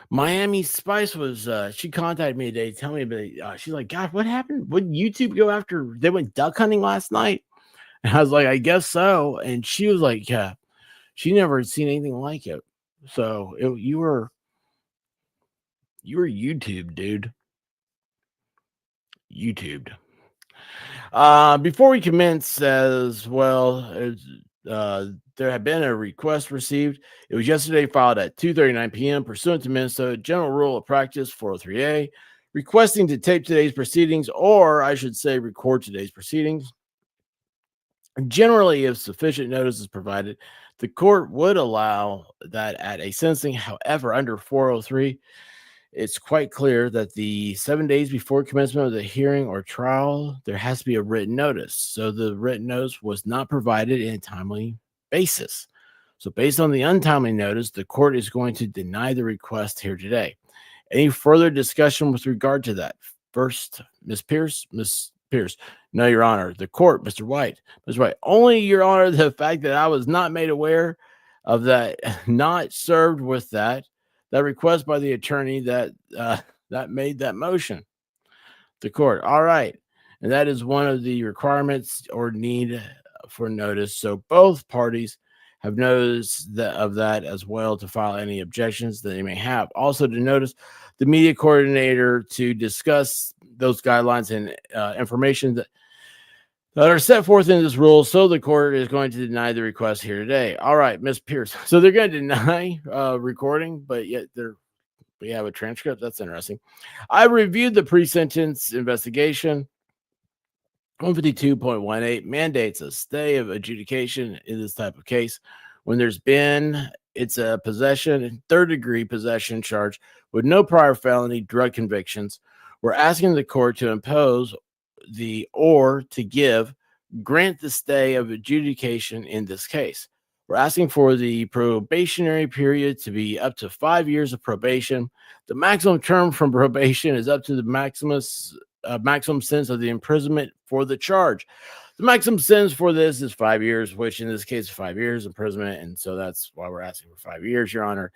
Speaker 3: Miami Spice was she contacted me today, telling me about she's like, God, what happened? Would YouTube go after they went duck hunting last night? And I was like, I guess so. And she was like, yeah, she never had seen anything like it. So you were YouTube, dude. YouTubed. Before we commence, as well, there had been a request received. It was yesterday filed at 2:39 p.m. pursuant to Minnesota General Rule of Practice 403A, requesting to tape today's proceedings, or I should say, record today's proceedings. Generally, if sufficient notice is provided, the court would allow that at a sentencing. However, under 403, it's quite clear that the 7 days before commencement of the hearing or trial, there has to be a written notice. So the written notice was not provided in a timely basis. So based on the untimely notice, the court is going to deny the request here today. Any further discussion with regard to that? First, Ms. Pierce. Ms. Pierce. No, Your Honor. The court, Mr. White. Mr. White. Only, Your Honor, the fact that I was not made aware of that, not served with that request by the attorney that made that motion. The court. All right. And that is one of the requirements or need for notice. So both parties have noticed of that as well to file any objections that they may have. Also to notice the media coordinator to discuss those guidelines and information that are set forth in this rule. So the court is going to deny the request here today. All right, Ms. Pierce. So they're going to deny recording, but yet we have a transcript. That's interesting. I reviewed the pre-sentence investigation. 152.18 mandates a stay of adjudication in this type of case when it's a possession, third-degree possession charge with no prior felony drug convictions. We're asking the court to impose grant the stay of adjudication in this case. We're asking for the probationary period to be up to 5 years of probation. The maximum term from probation is up to the maximum sentence of the imprisonment for the charge. The maximum sentence for this is 5 years, which in this case is 5 years imprisonment, and so that's why we're asking for 5 years, Your Honor.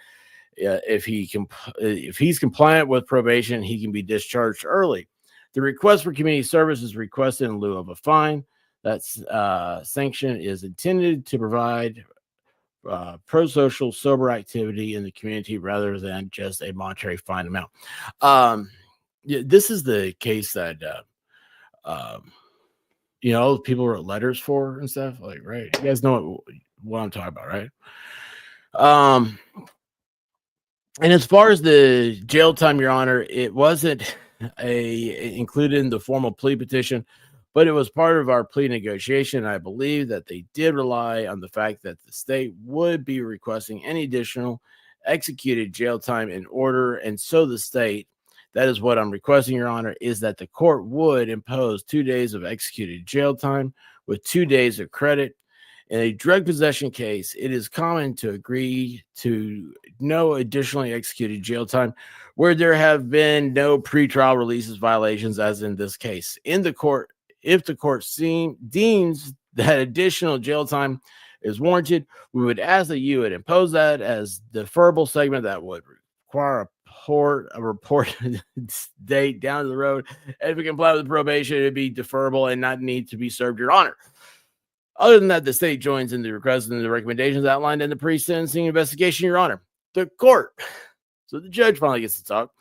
Speaker 3: If he's compliant with probation, he can be discharged early. The request for community service is requested in lieu of a fine. That sanction is intended to provide pro-social sober activity in the community rather than just a monetary fine amount. This is the case that people wrote letters for and stuff, like, right? You guys know what I'm talking about, right? And as far as the jail time, Your Honor, it wasn't included in the formal plea petition, but it was part of our plea negotiation. I believe that they did rely on the fact that the state would be requesting any additional executed jail time in order. And so the state, that is what I'm requesting, Your Honor, is that the court would impose 2 days of executed jail time with 2 days of credit. In a drug possession case, it is common to agree to no additionally executed jail time where there have been no pretrial releases violations, as in this case. In the court, if the court deems that additional jail time is warranted, we would ask that you would impose that as deferrable segment that would require a report date down the road. And if we comply with probation, it would be deferrable and not need to be served, Your Honor. Other than that, the state joins in the request and the recommendations outlined in the pre-sentencing investigation, Your Honor. The court. So the judge finally gets to talk.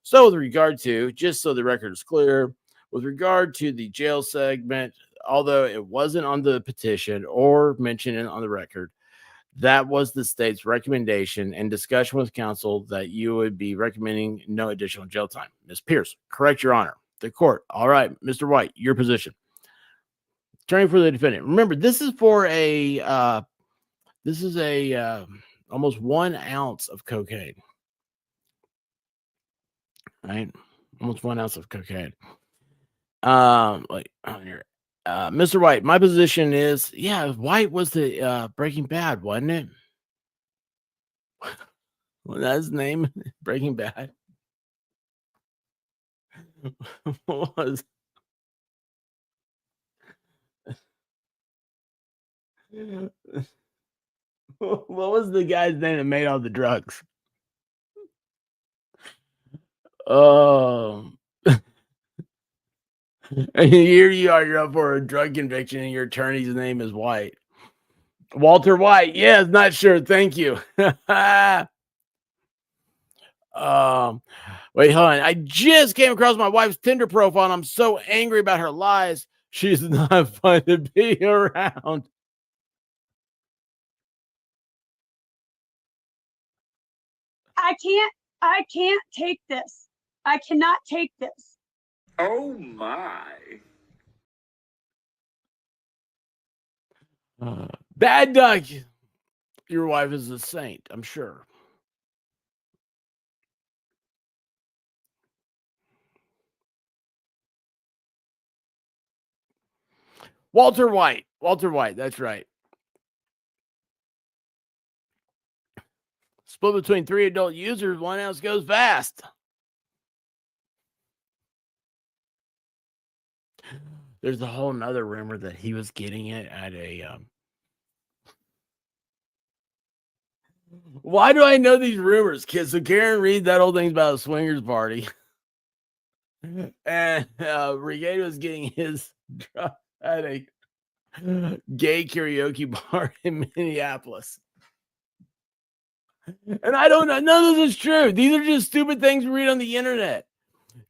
Speaker 3: So with regard to, just so the record is clear, with regard to the jail segment, although it wasn't on the petition or mentioned on the record, that was the state's recommendation and discussion with counsel that you would be recommending no additional jail time. Ms. Pierce, correct, Your Honor. The court. All right, Mr. White, your position. Attorney for the defendant. Remember, this is for almost 1 ounce of cocaine. Right? Almost 1 ounce of cocaine. Mr. White, my position is, White was the Breaking Bad, wasn't it? Well, that's his name, Breaking Bad. What was the guy's name that made all the drugs? Oh. And here you are, you're up for a drug conviction, and your attorney's name is White. Walter White. Yes, not sure. Thank you. Wait, hold on. I just came across my wife's Tinder profile, and I'm so angry about her lies. She's not fun to be around.
Speaker 4: I can't take this. I cannot take this.
Speaker 2: Oh my.
Speaker 3: Bad Duck. Your wife is a saint, I'm sure. Walter White. Walter White, that's right. Split between 3 adult users, 1 ounce goes fast. There's a whole nother rumor that he was getting it at a Why do I know these rumors, kids? So Karen read that whole thing's about a swingers party. And Rekieta was getting his at a gay karaoke bar in Minneapolis. And I don't know. None of this is true. These are just stupid things we read on the internet.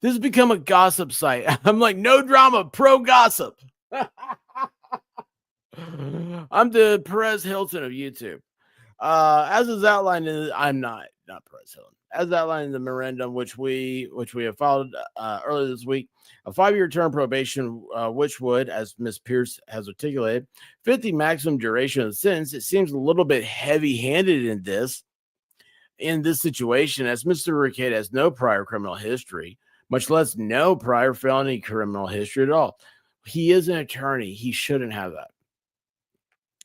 Speaker 3: This has become a gossip site. I'm like, no drama, pro gossip. I'm the Perez Hilton of YouTube. As is outlined in, I'm not Perez Hilton. As outlined in the memorandum, which we have filed earlier this week, a 5-year term probation, which would, as Ms. Pierce has articulated, fit the maximum duration of the sentence. It seems a little bit heavy-handed in this situation, as Mr. Rekieta has no prior criminal history, much less no prior felony criminal history at all. He is an attorney. He shouldn't have that.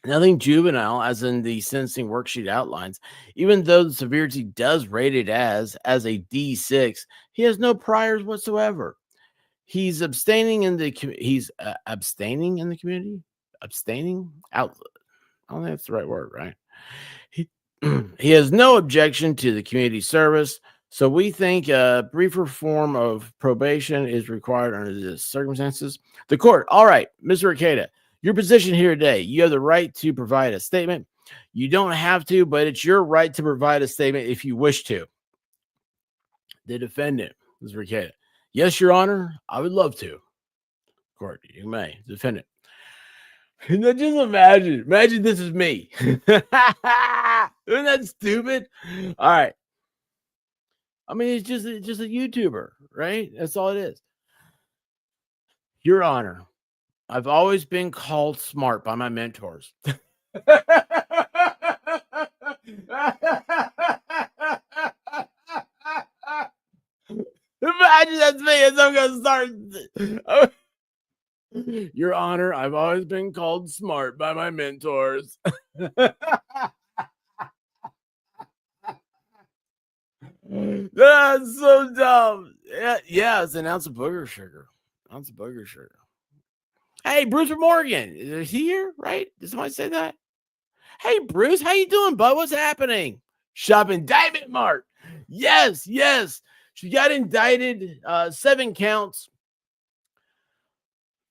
Speaker 3: Nothing juvenile, as in the sentencing worksheet outlines. Even though the severity does rate it as a D6, he has no priors whatsoever. He's abstaining in the abstaining in the community. Abstaining out. I don't think that's the right word, right? He has no objection to the community service. So we think a briefer form of probation is required under the circumstances. The court, all right, Mr. Rekieta, your position here today, you have the right to provide a statement. You don't have to, but it's your right to provide a statement if you wish to. The defendant, Mr. Rekieta, yes, Your Honor, I would love to. Court, you may. Defendant. Now just imagine this is me. Isn't that stupid? All right. I mean, it's just a YouTuber, right? That's all it is. Your Honor, I've always been called smart by my mentors. Imagine that's me as I'm going to start. Your Honor, I've always been called smart by my mentors. That's so dumb. Yeah, it's an ounce of booger sugar. Ounce of booger sugar. Hey, Bruce Morgan, is he here? Right? Did somebody say that? Hey, Bruce, how you doing, bud? What's happening? Shop indictment, Mark. Yes. She got indicted. 7 counts.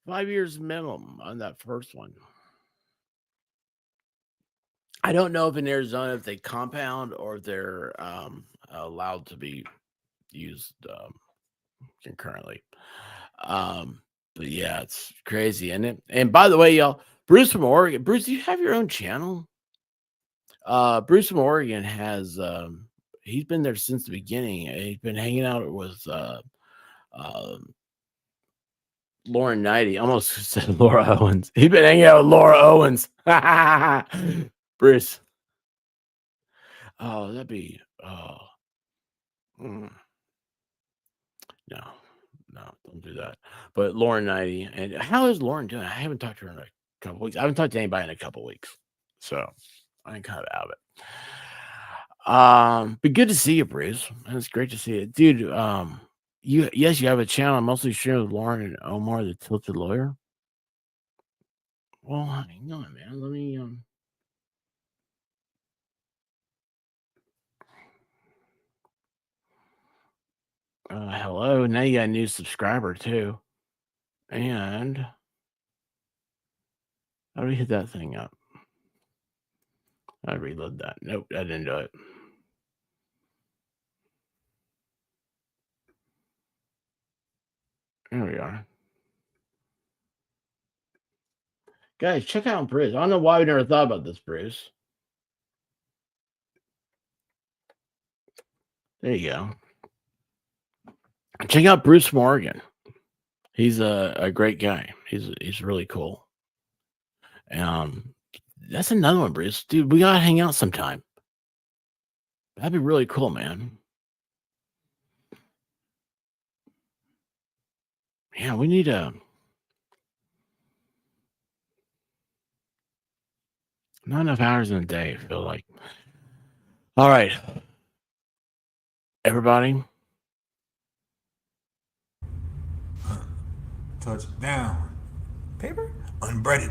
Speaker 3: 5 years minimum on that first one. I don't know if in Arizona if they compound or if they're allowed to be used concurrently. But yeah, it's crazy, isn't it? And by the way, y'all, Bruce from Oregon. Bruce, do you have your own channel? Bruce from Oregon has he's been there since the beginning. He's been hanging out with Lauren Knighty. Almost said Laura Owens. He's been hanging out with Laura Owens. Bruce. Oh, that'd be no, don't do that. But Lauren Knighty, and how is Lauren doing? I haven't talked to her in a couple weeks. I haven't talked to anybody in a couple weeks, so I'm kind of out of it. But good to see you, Bruce. It's great to see you, dude. You have a channel mostly shared with Lauren and Omar, the Tilted Lawyer. Well, hang on, man. Let me hello. Now you got a new subscriber too. And how do we hit that thing up? I reload that. Nope, I didn't do it. There we are. Guys, check out Bruce. I don't know why we never thought about this, Bruce. There you go. Check out Bruce Morgan. He's a great guy. He's really cool. That's another one, Bruce. Dude, we gotta hang out sometime. That'd be really cool, man. Yeah, we need not enough hours in a day, I feel like. All right. Everybody.
Speaker 5: Touchdown. Paper? Unbreaded.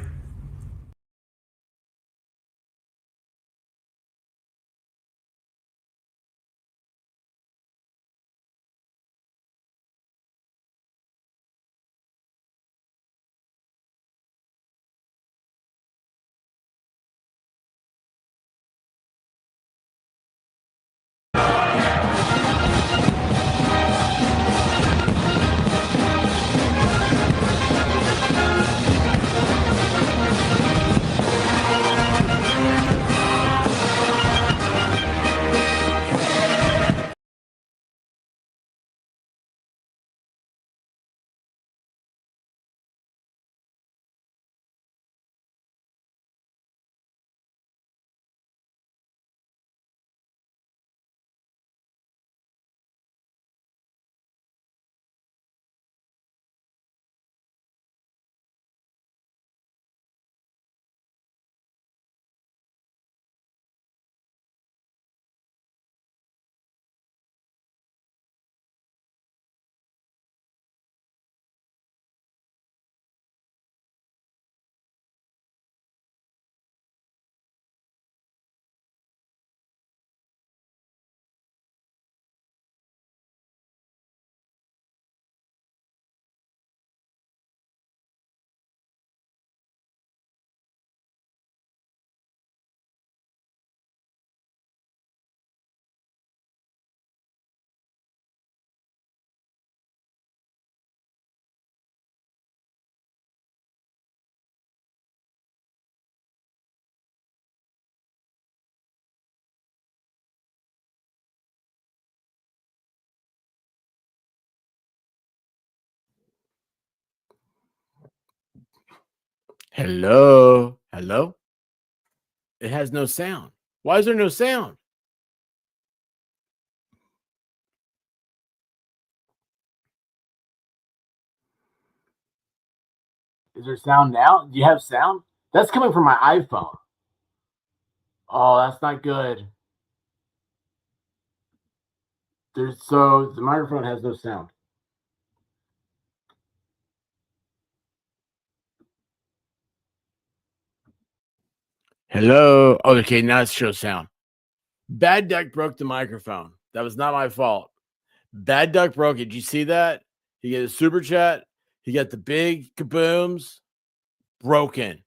Speaker 3: Hello. Hello. It has no sound. Why is there no sound? Is there sound now? Do you have sound? That's coming from my iPhone. Oh, that's not good. So the microphone has no sound. Hello. Oh, okay, now it shows sound. Bad Duck broke the microphone. That was not my fault. Bad Duck broke it. Did you see that? He got a super chat. He got the big kabooms. Broken.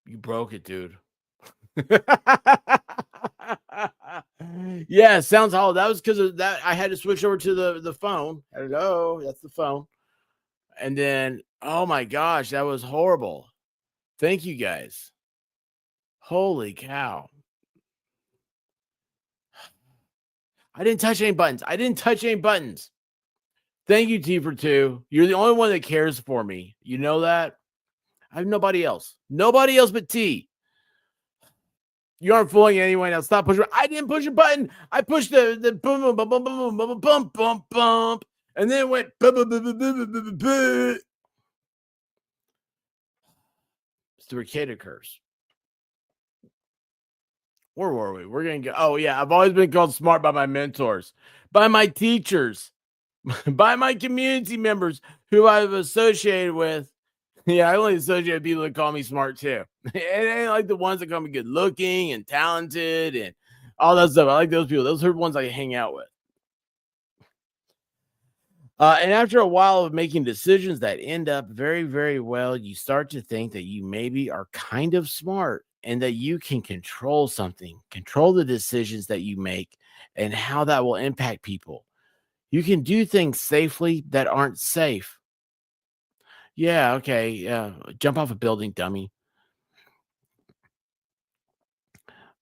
Speaker 3: You broke it, dude. Yeah, sounds hollow. That was because of that. I had to switch over to the phone. Hello, that's the phone. And then, oh my gosh, that was horrible. Thank you guys. Holy cow. I didn't touch any buttons. Thank you, T for 2. You're the only one that cares for me. You know that? I have nobody else. Nobody else but T. You aren't fooling anyone else. Stop pushing. I didn't push a button. I pushed the boom, boom, boom, boom, boom, boom, boom, boom, boom, and then it went. It's the Rekieta curse. Where were we? We're going to go. Oh, yeah. I've always been called smart by my mentors, by my teachers, by my community members who I've associated with. Yeah, I only associate with people that call me smart too. It ain't like the ones that call me good looking and talented and all that stuff. I like those people. Those are the ones I hang out with. And after a while of making decisions that end up very, very well, you start to think that you maybe are kind of smart and that you can control something, control the decisions that you make and how that will impact people. You can do things safely that aren't safe. Yeah, okay. Yeah. Jump off a building, dummy.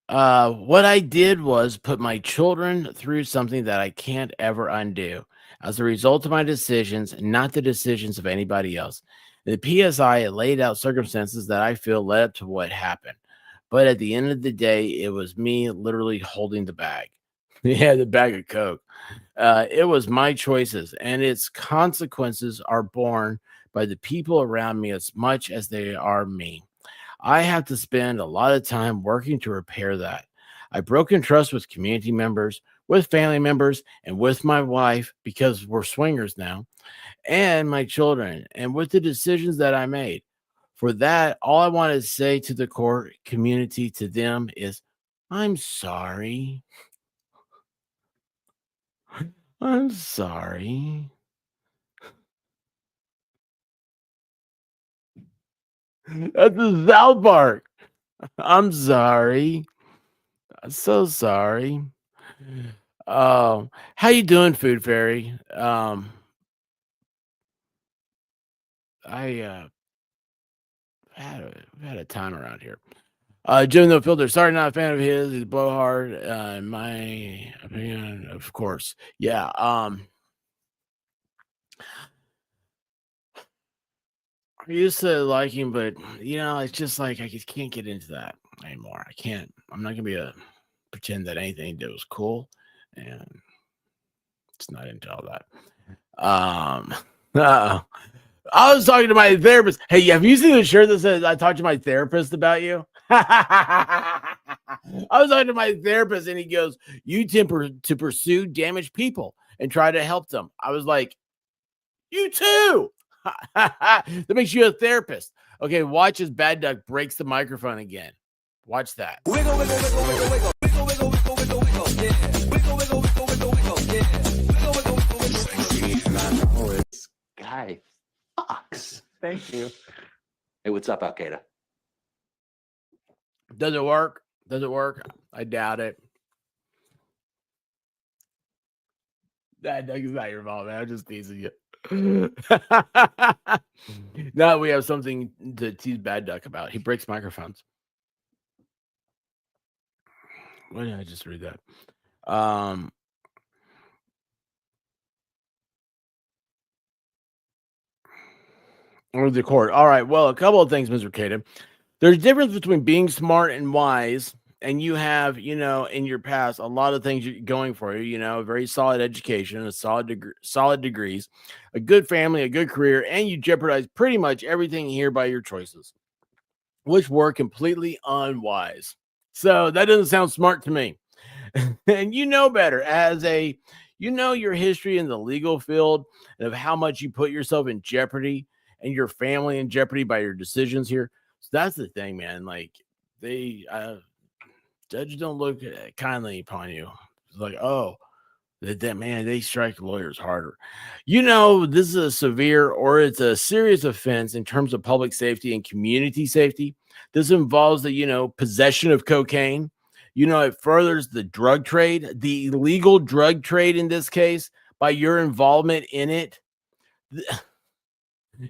Speaker 3: What I did was put my children through something that I can't ever undo as a result of my decisions, not the decisions of anybody else. The PSI it laid out circumstances that I feel led up to what happened. But at the end of the day, it was me literally holding the bag. Yeah, the bag of Coke. It was my choices, and its consequences are borne by the people around me as much as they are me. I have to spend a lot of time working to repair that. I've broken trust with community members, with family members, and with my wife because we're swingers now, and my children, and with the decisions that I made. For that, all I want to say to the court community, to them, is I'm sorry. I'm sorry. That's the South Park. I'm sorry. I'm so sorry. How you doing, Food Fairy? I had a time around here. Jim No Filter, sorry, not a fan of his. He's blowhard. In my opinion, of course. Yeah. I used to like him, but it's just like I just can't get into that anymore. I can't. I'm not gonna be a pretend that anything he did was cool, and it's not into all that. I was talking to my therapist. Hey, have you seen the shirt that says "I talked to my therapist about you"? I was talking to my therapist, and he goes, "You tend to pursue damaged people and try to help them." I was like, "You too." That makes you a therapist. Okay, watch as Bad Duck breaks the microphone again. Watch that.
Speaker 6: Wiggle, wiggle, wiggle, wiggle, wiggle. Wiggle, wiggle, wiggle, wiggle, wiggle. Yeah. Wiggle, wiggle, wiggle, wiggle, wiggle. Yeah. Wiggle, wiggle, wiggle, wiggle, wiggle.
Speaker 7: This guy fucks.
Speaker 6: Thank you.
Speaker 7: Hey, what's up, Al Qaeda?
Speaker 3: Does it work? Does it work? I doubt it. That is not your fault, man. I'm just teasing you. Now we have something to tease Bad Duck about. He breaks microphones. Why did I just read that? Or the court. All right. Well, a couple of things, Mr. Caden. There's a difference between being smart and wise, and you have, in your past, a lot of things going for you. A very solid education, a solid degrees, a good family, a good career, and you jeopardize pretty much everything here by your choices, which were completely unwise. So that doesn't sound smart to me. And better your history in the legal field and of how much you put yourself in jeopardy and your family in jeopardy by your decisions here. So that's the thing, man. Like judges don't look kindly upon you. It's like, oh, that man, they strike lawyers harder. This is a severe or it's a serious offense in terms of public safety and community safety. This involves the possession of cocaine. It furthers the drug trade, the illegal drug trade in this case, by your involvement in it.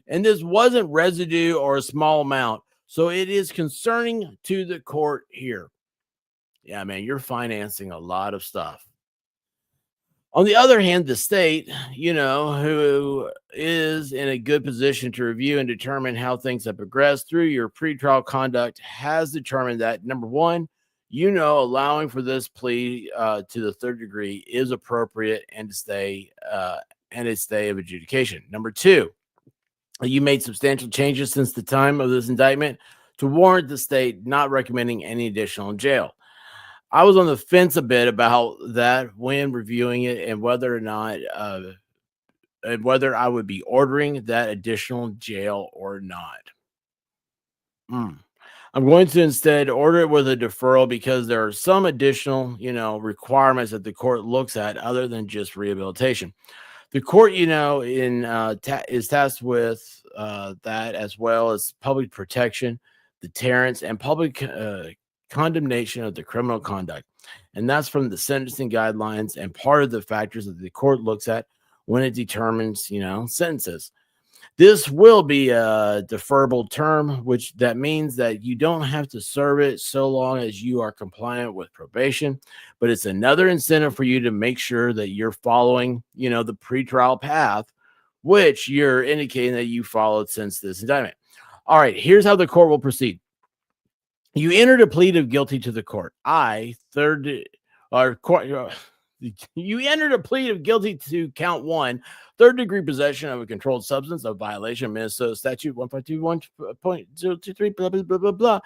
Speaker 3: And this wasn't residue or a small amount. So it is concerning to the court here. Yeah, man, you're financing a lot of stuff. On the other hand, the state, who is in a good position to review and determine how things have progressed through your pretrial conduct, has determined that, number one, allowing for this plea to the third degree is appropriate and a stay of adjudication. Number two, you made substantial changes since the time of this indictment to warrant the state not recommending any additional jail. I was on the fence a bit about that when reviewing it and whether or not, and whether I would be ordering that additional jail or not. I'm going to instead order it with a deferral because there are some additional, requirements that the court looks at other than just rehabilitation. The court, is tasked with that, as well as public protection, deterrence, and public condemnation of the criminal conduct. And that's from the sentencing guidelines and part of the factors that the court looks at when it determines, sentences. This will be a deferrable term, which that means that you don't have to serve it so long as you are compliant with probation. But it's another incentive for you to make sure that you're following, the pretrial path, which you're indicating that you followed since this indictment. All right, here's how the court will proceed. You entered a plea of guilty to the court. You entered a plea of guilty to count 1, third-degree possession of a controlled substance, a violation of Minnesota Statute 1.21.023, blah, blah, blah, blah, blah.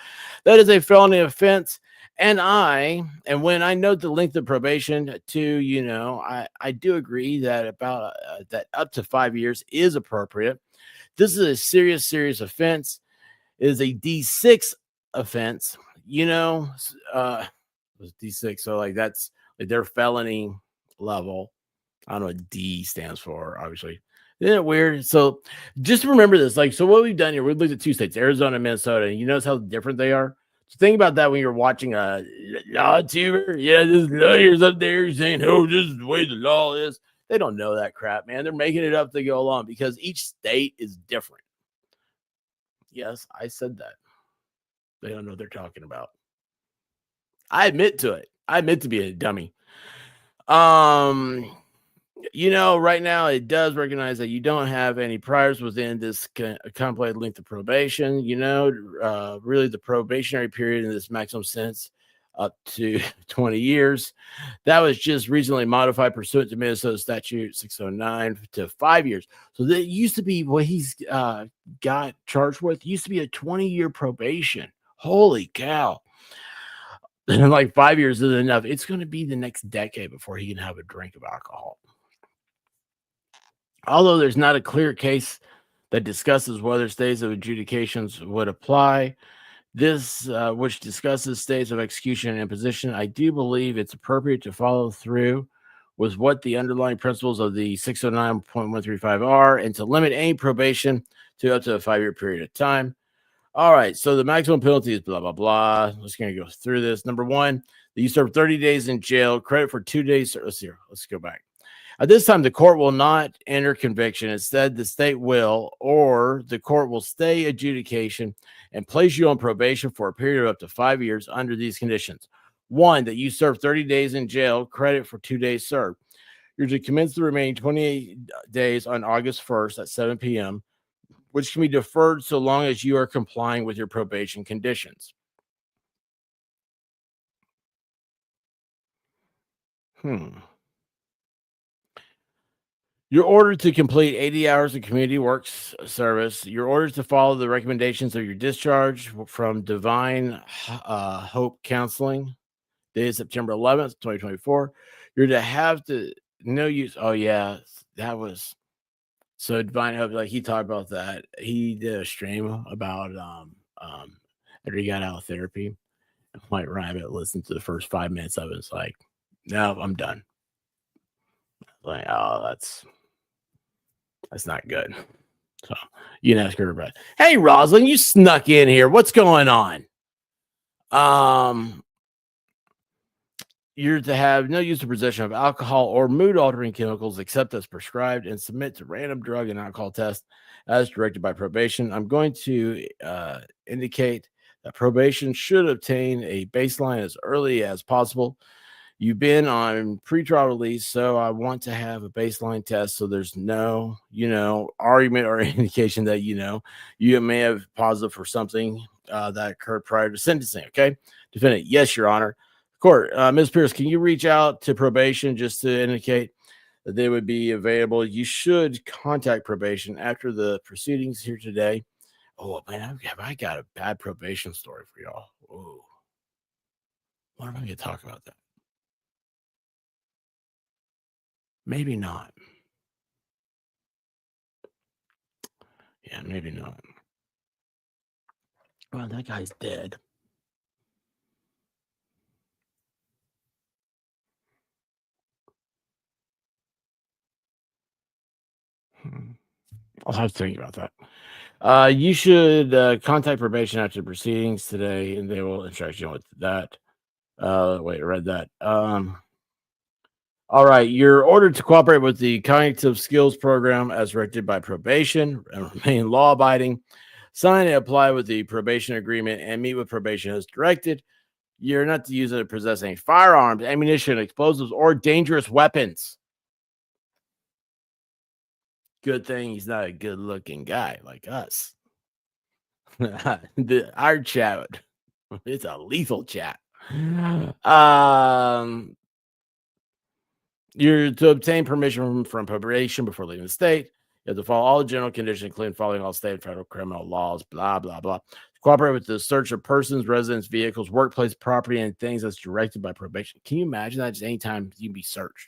Speaker 3: That is a felony offense. And when I note the length of probation to, I do agree that about that up to 5 years is appropriate. This is a serious offense. It is a D6 offense, it was D6. So like that's like their felony level. I don't know what D stands for, obviously. Isn't it weird? So just remember this. Like, so what we've done here, we've looked at 2 states, Arizona and Minnesota, and you notice how different they are. So think about that when you're watching a law tuber. Yeah, this lawyer's up there saying, oh, this is the way the law is. They don't know that crap, man. They're making it up to go along because each state is different. Yes, I said that. They don't know what they're talking about. I admit to it. I admit to being a dummy. Right now it does recognize that you don't have any priors within this contemplated length of probation. Really the probationary period in this maximum sentence up to 20 years. That was just recently modified pursuant to Minnesota Statute 609 to 5 years. So that used to be what he's got charged with. Used to be a 20-year probation. Holy cow. And like 5 years isn't enough. It's going to be the next decade before he can have a drink of alcohol. Although there's not a clear case that discusses whether stays of adjudications would apply, this, which discusses stays of execution and imposition, I do believe it's appropriate to follow through with what the underlying principles of the 609.135 are and to limit any probation to up to a 5-year period of time. All right, so the maximum penalty is blah, blah, blah. I'm just going to go through this. Number 1, that you serve 30 days in jail, credit for 2 days. Let's go back. At this time, the court will not enter conviction. Instead, the state will, or the court will stay adjudication and place you on probation for a period of up to 5 years under these conditions. 1, that you serve 30 days in jail, credit for 2 days served. You're to commence the remaining 28 days on August 1st at 7 p.m., which can be deferred so long as you are complying with your probation conditions. You're ordered to complete 80 hours of community works service. You're ordered to follow the recommendations of your discharge from Divine Hope Counseling, dated September 11th, 2024. You're to have to no use. Oh, yeah, that was. So Divine Hope, like he talked about that. He did a stream about after he got out of therapy. White Rabbit listened to the first 5 minutes of it. It's like, no, I'm done. Like, oh, that's not good. So you can ask her about it. Hey, Rosalind, you snuck in here. What's going on? You're to have no use or possession of alcohol or mood-altering chemicals except as prescribed and submit to random drug and alcohol tests as directed by probation. I'm going to indicate that probation should obtain a baseline as early as possible. You've been on pretrial release, so I want to have a baseline test so there's no, argument or indication that, you may have positive for something that occurred prior to sentencing, okay? Defendant, yes, Your Honor. Court, Ms. Pierce, can you reach out to probation just to indicate that they would be available? You should contact probation after the proceedings here today. Oh, man, I got a bad probation story for y'all. Oh, what am I going to talk about that? Maybe not. Yeah, maybe not. Well, that guy's dead. I'll have to think about that. You should contact probation after the proceedings today, and they will instruct you with that. Wait, I read that. All right, you're ordered to cooperate with the cognitive skills program as directed by probation and remain law-abiding. Sign and apply with the probation agreement and meet with probation as directed. You're not to use it to possess any firearms, ammunition, explosives, or dangerous weapons. Good thing he's not a good-looking guy like us. Our chat, it's a lethal chat. You're to obtain permission from probation before leaving the state. You have to follow all general conditions, including following all state and federal criminal laws, blah, blah, blah. Cooperate with the search of persons, residents, vehicles, workplace property, and things that's directed by probation. Can you imagine that? Just anytime you can be searched.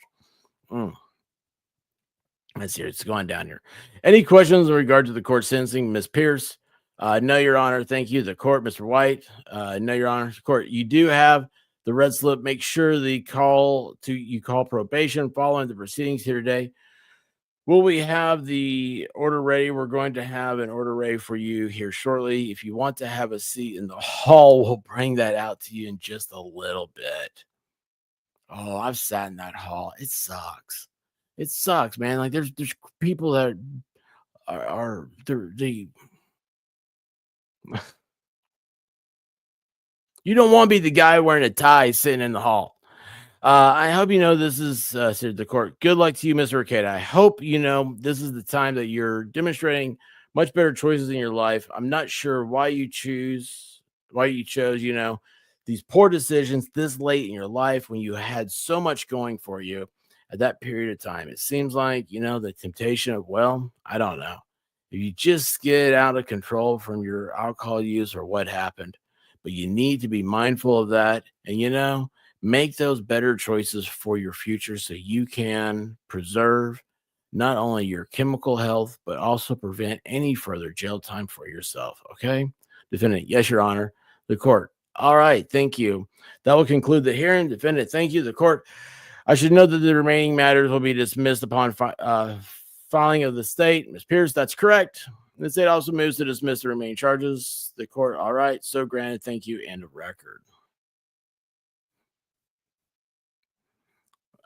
Speaker 3: Let's see, it's going down here. Any questions in regard to the court sentencing? Ms. Pierce? No, Your Honor. Thank you. The court, Mr. White. No, Your Honor. The court, you do have the red slip. Make sure you call probation following the proceedings here today. Will we have the order ready? We're going to have an order ready for you here shortly. If you want to have a seat in the hall, we'll bring that out to you in just a little bit. Oh, I've sat in that hall. It sucks. It sucks, man. Like there's people that they you don't want to be the guy wearing a tie sitting in the hall. I hope you know this is said the court. Good luck to you, Mr. Rekieta. I hope you know this is the time that you're demonstrating much better choices in your life. I'm not sure why you chose, these poor decisions this late in your life when you had so much going for you at that period of time. It seems like, the temptation of, I don't know. If you just get out of control from your alcohol use or what happened, but you need to be mindful of that and, make those better choices for your future so you can preserve not only your chemical health, but also prevent any further jail time for yourself. Okay. Defendant, yes, Your Honor. The court. All right. Thank you. That will conclude the hearing. Defendant, thank you. The court. I should note that the remaining matters will be dismissed upon filing of the state. Ms. Pierce, that's correct. The state also moves to dismiss the remaining charges. The court, all right. So granted. Thank you. End of record.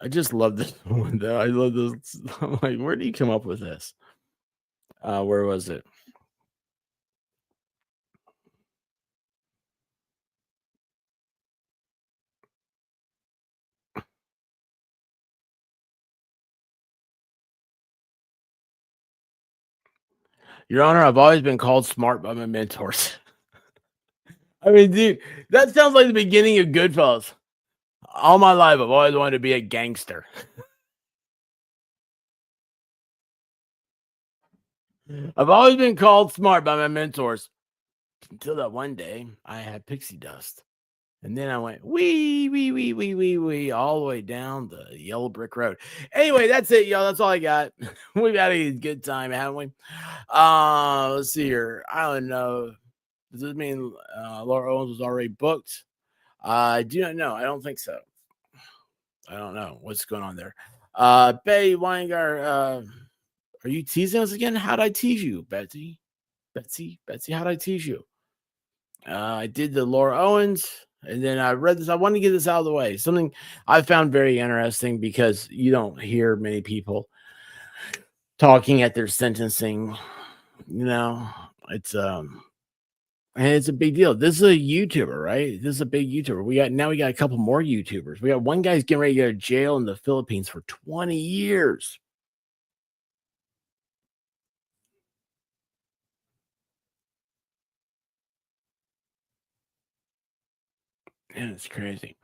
Speaker 3: I just love this one, though. I love this. I'm like, where do you come up with this? Where was it? Your Honor, I've always been called smart by my mentors. I mean, dude, that sounds like the beginning of Goodfellas. All my life, I've always wanted to be a gangster. I've always been called smart by my mentors until that one day I had pixie dust. And then I went wee, all the way down the yellow brick road. Anyway, that's it, y'all. That's all I got. We've had a good time, haven't we? Let's see here. I don't know. Does this mean Laura Owens was already booked? I do not know. I don't think so. I don't know what's going on there. Betty Weingar, are you teasing us again? How'd I tease you, Betsy? Betsy, how'd I tease you? I did the Laura Owens, and then I read this. I want to get this out of the way. Something I found very interesting because you don't hear many people talking at their sentencing. It's and it's a big deal. This is a YouTuber, right? This is a big YouTuber. We got a couple more YouTubers. We got one guy's getting ready to go to jail in the Philippines for 20 years. Yeah, it's crazy.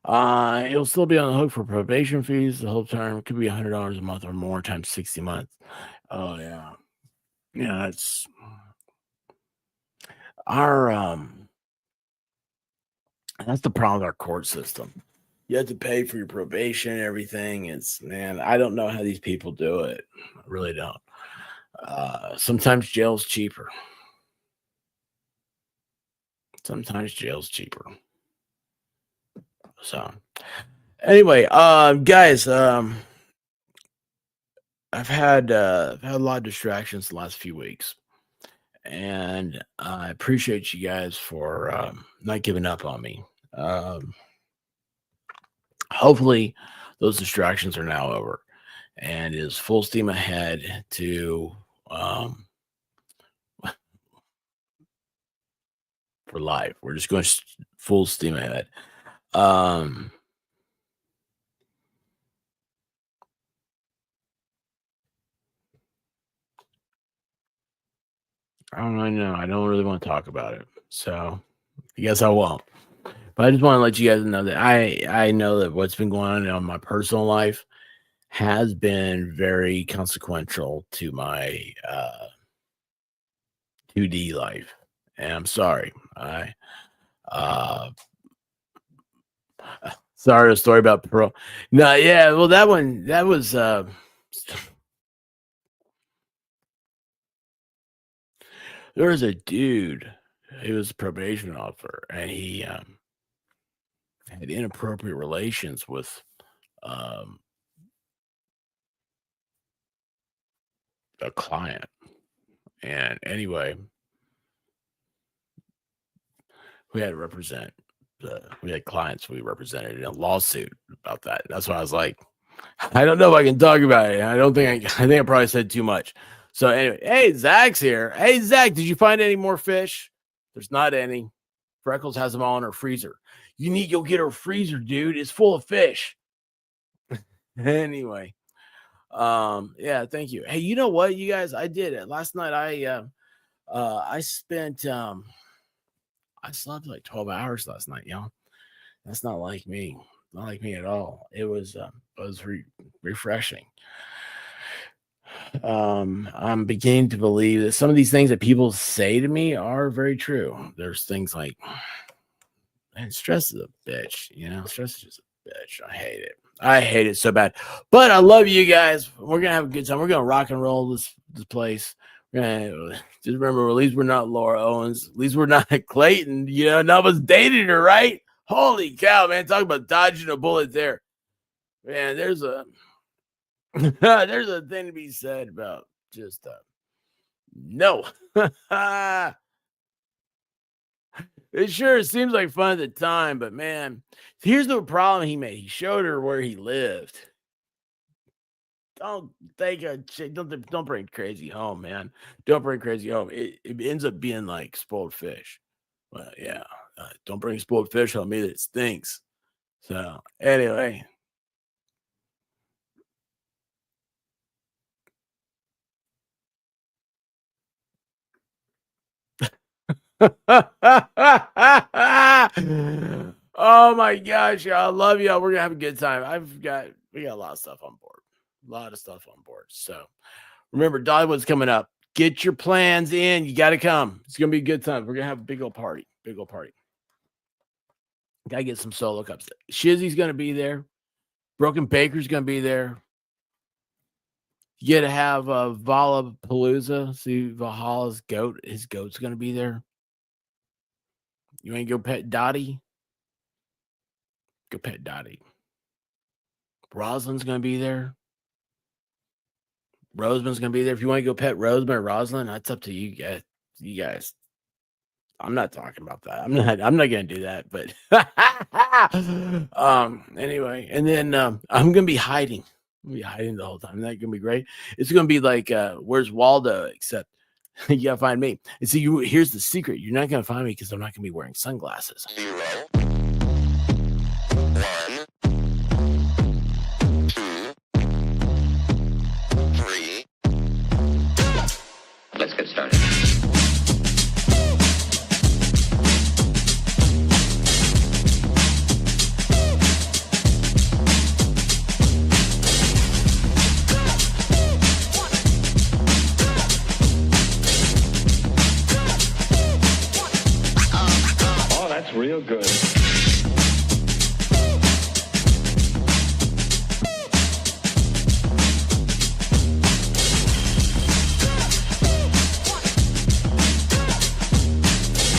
Speaker 3: He'll still be on the hook for probation fees the whole term. It could be $100 a month or more times 60 months. Oh yeah. Yeah, that's that's the problem with our court system. You have to pay for your probation and everything. I don't know how these people do it. I really don't. Sometimes jail's cheaper. So anyway, guys, I've had a lot of distractions the last few weeks, and I appreciate you guys for not giving up on me. hopefully those distractions are now over and is full steam ahead to for life. We're just going full steam ahead. I don't really know. I don't really want to talk about it. So I guess I won't. But I just want to let you guys know that I know that what's been going on in my personal life has been very consequential to my 2D life. And I'm sorry. Sorry, a story about Pearl. No, yeah, well, that was there was a dude. He was a probation officer, and he had inappropriate relations with a client. And anyway, we had to represent we had clients we represented in a lawsuit about that. That's why I was like, I don't know if I can talk about it. I think I probably said too much. So anyway, hey, Zach's here. Hey, Zach, did you find any more fish? There's not any. Freckles has them all in her freezer. You need to go get her freezer, dude. It's full of fish. Anyway, yeah, thank you. Hey, you know what, you guys? I did it last night. I spent I slept like 12 hours last night, y'all. That's not like me. Not like me at all. It was refreshing. I'm beginning to believe that some of these things that people say to me are very true. There's things like, man, stress is a bitch, you know. Stress is just a bitch. I hate it. I hate it so bad. But I love you guys. We're gonna have a good time. We're gonna rock and roll this place. We're gonna just remember, at least we're not Laura Owens. At least we're not Clayton. You know, none of us dated her, right? Holy cow, man! Talk about dodging a bullet there, man. There's a there's a thing to be said about just no. It seems like fun at the time, but man, here's the problem he made. He showed her where he lived. Don't take a chick. Don't bring crazy home, man. Don't bring crazy home. It ends up being like spoiled fish. Well, yeah. Don't bring spoiled fish home either. It stinks. So anyway. Oh my gosh, y'all. I love y'all. We're gonna have a good time. We got a lot of stuff on board. A lot of stuff on board. So remember, Dollywood's coming up. Get your plans in. You got to come. It's gonna be a good time. We're gonna have a big old party. Big old party. Gotta get some solo cups. Shizzy's gonna be there. Broken Baker's gonna be there. You got to have Vala Palooza. See Valhalla's goat. His goat's gonna be there. You ain't go pet Dottie? Go pet Dottie. Rosalind's gonna be there. Roseman's gonna be there. If you want to go pet Roseman or Rosalind, that's up to you guys. You guys. I'm not talking about that. I'm not gonna do that, but anyway, and then I'm gonna be hiding. I'm gonna be hiding the whole time. That's gonna be great. It's gonna be like where's Waldo, except you gotta find me. And see, here's the secret. You're not gonna find me because I'm not gonna be wearing sunglasses.
Speaker 8: 0, 1, 2, 3. Let's get started.
Speaker 2: Oh, that's real good.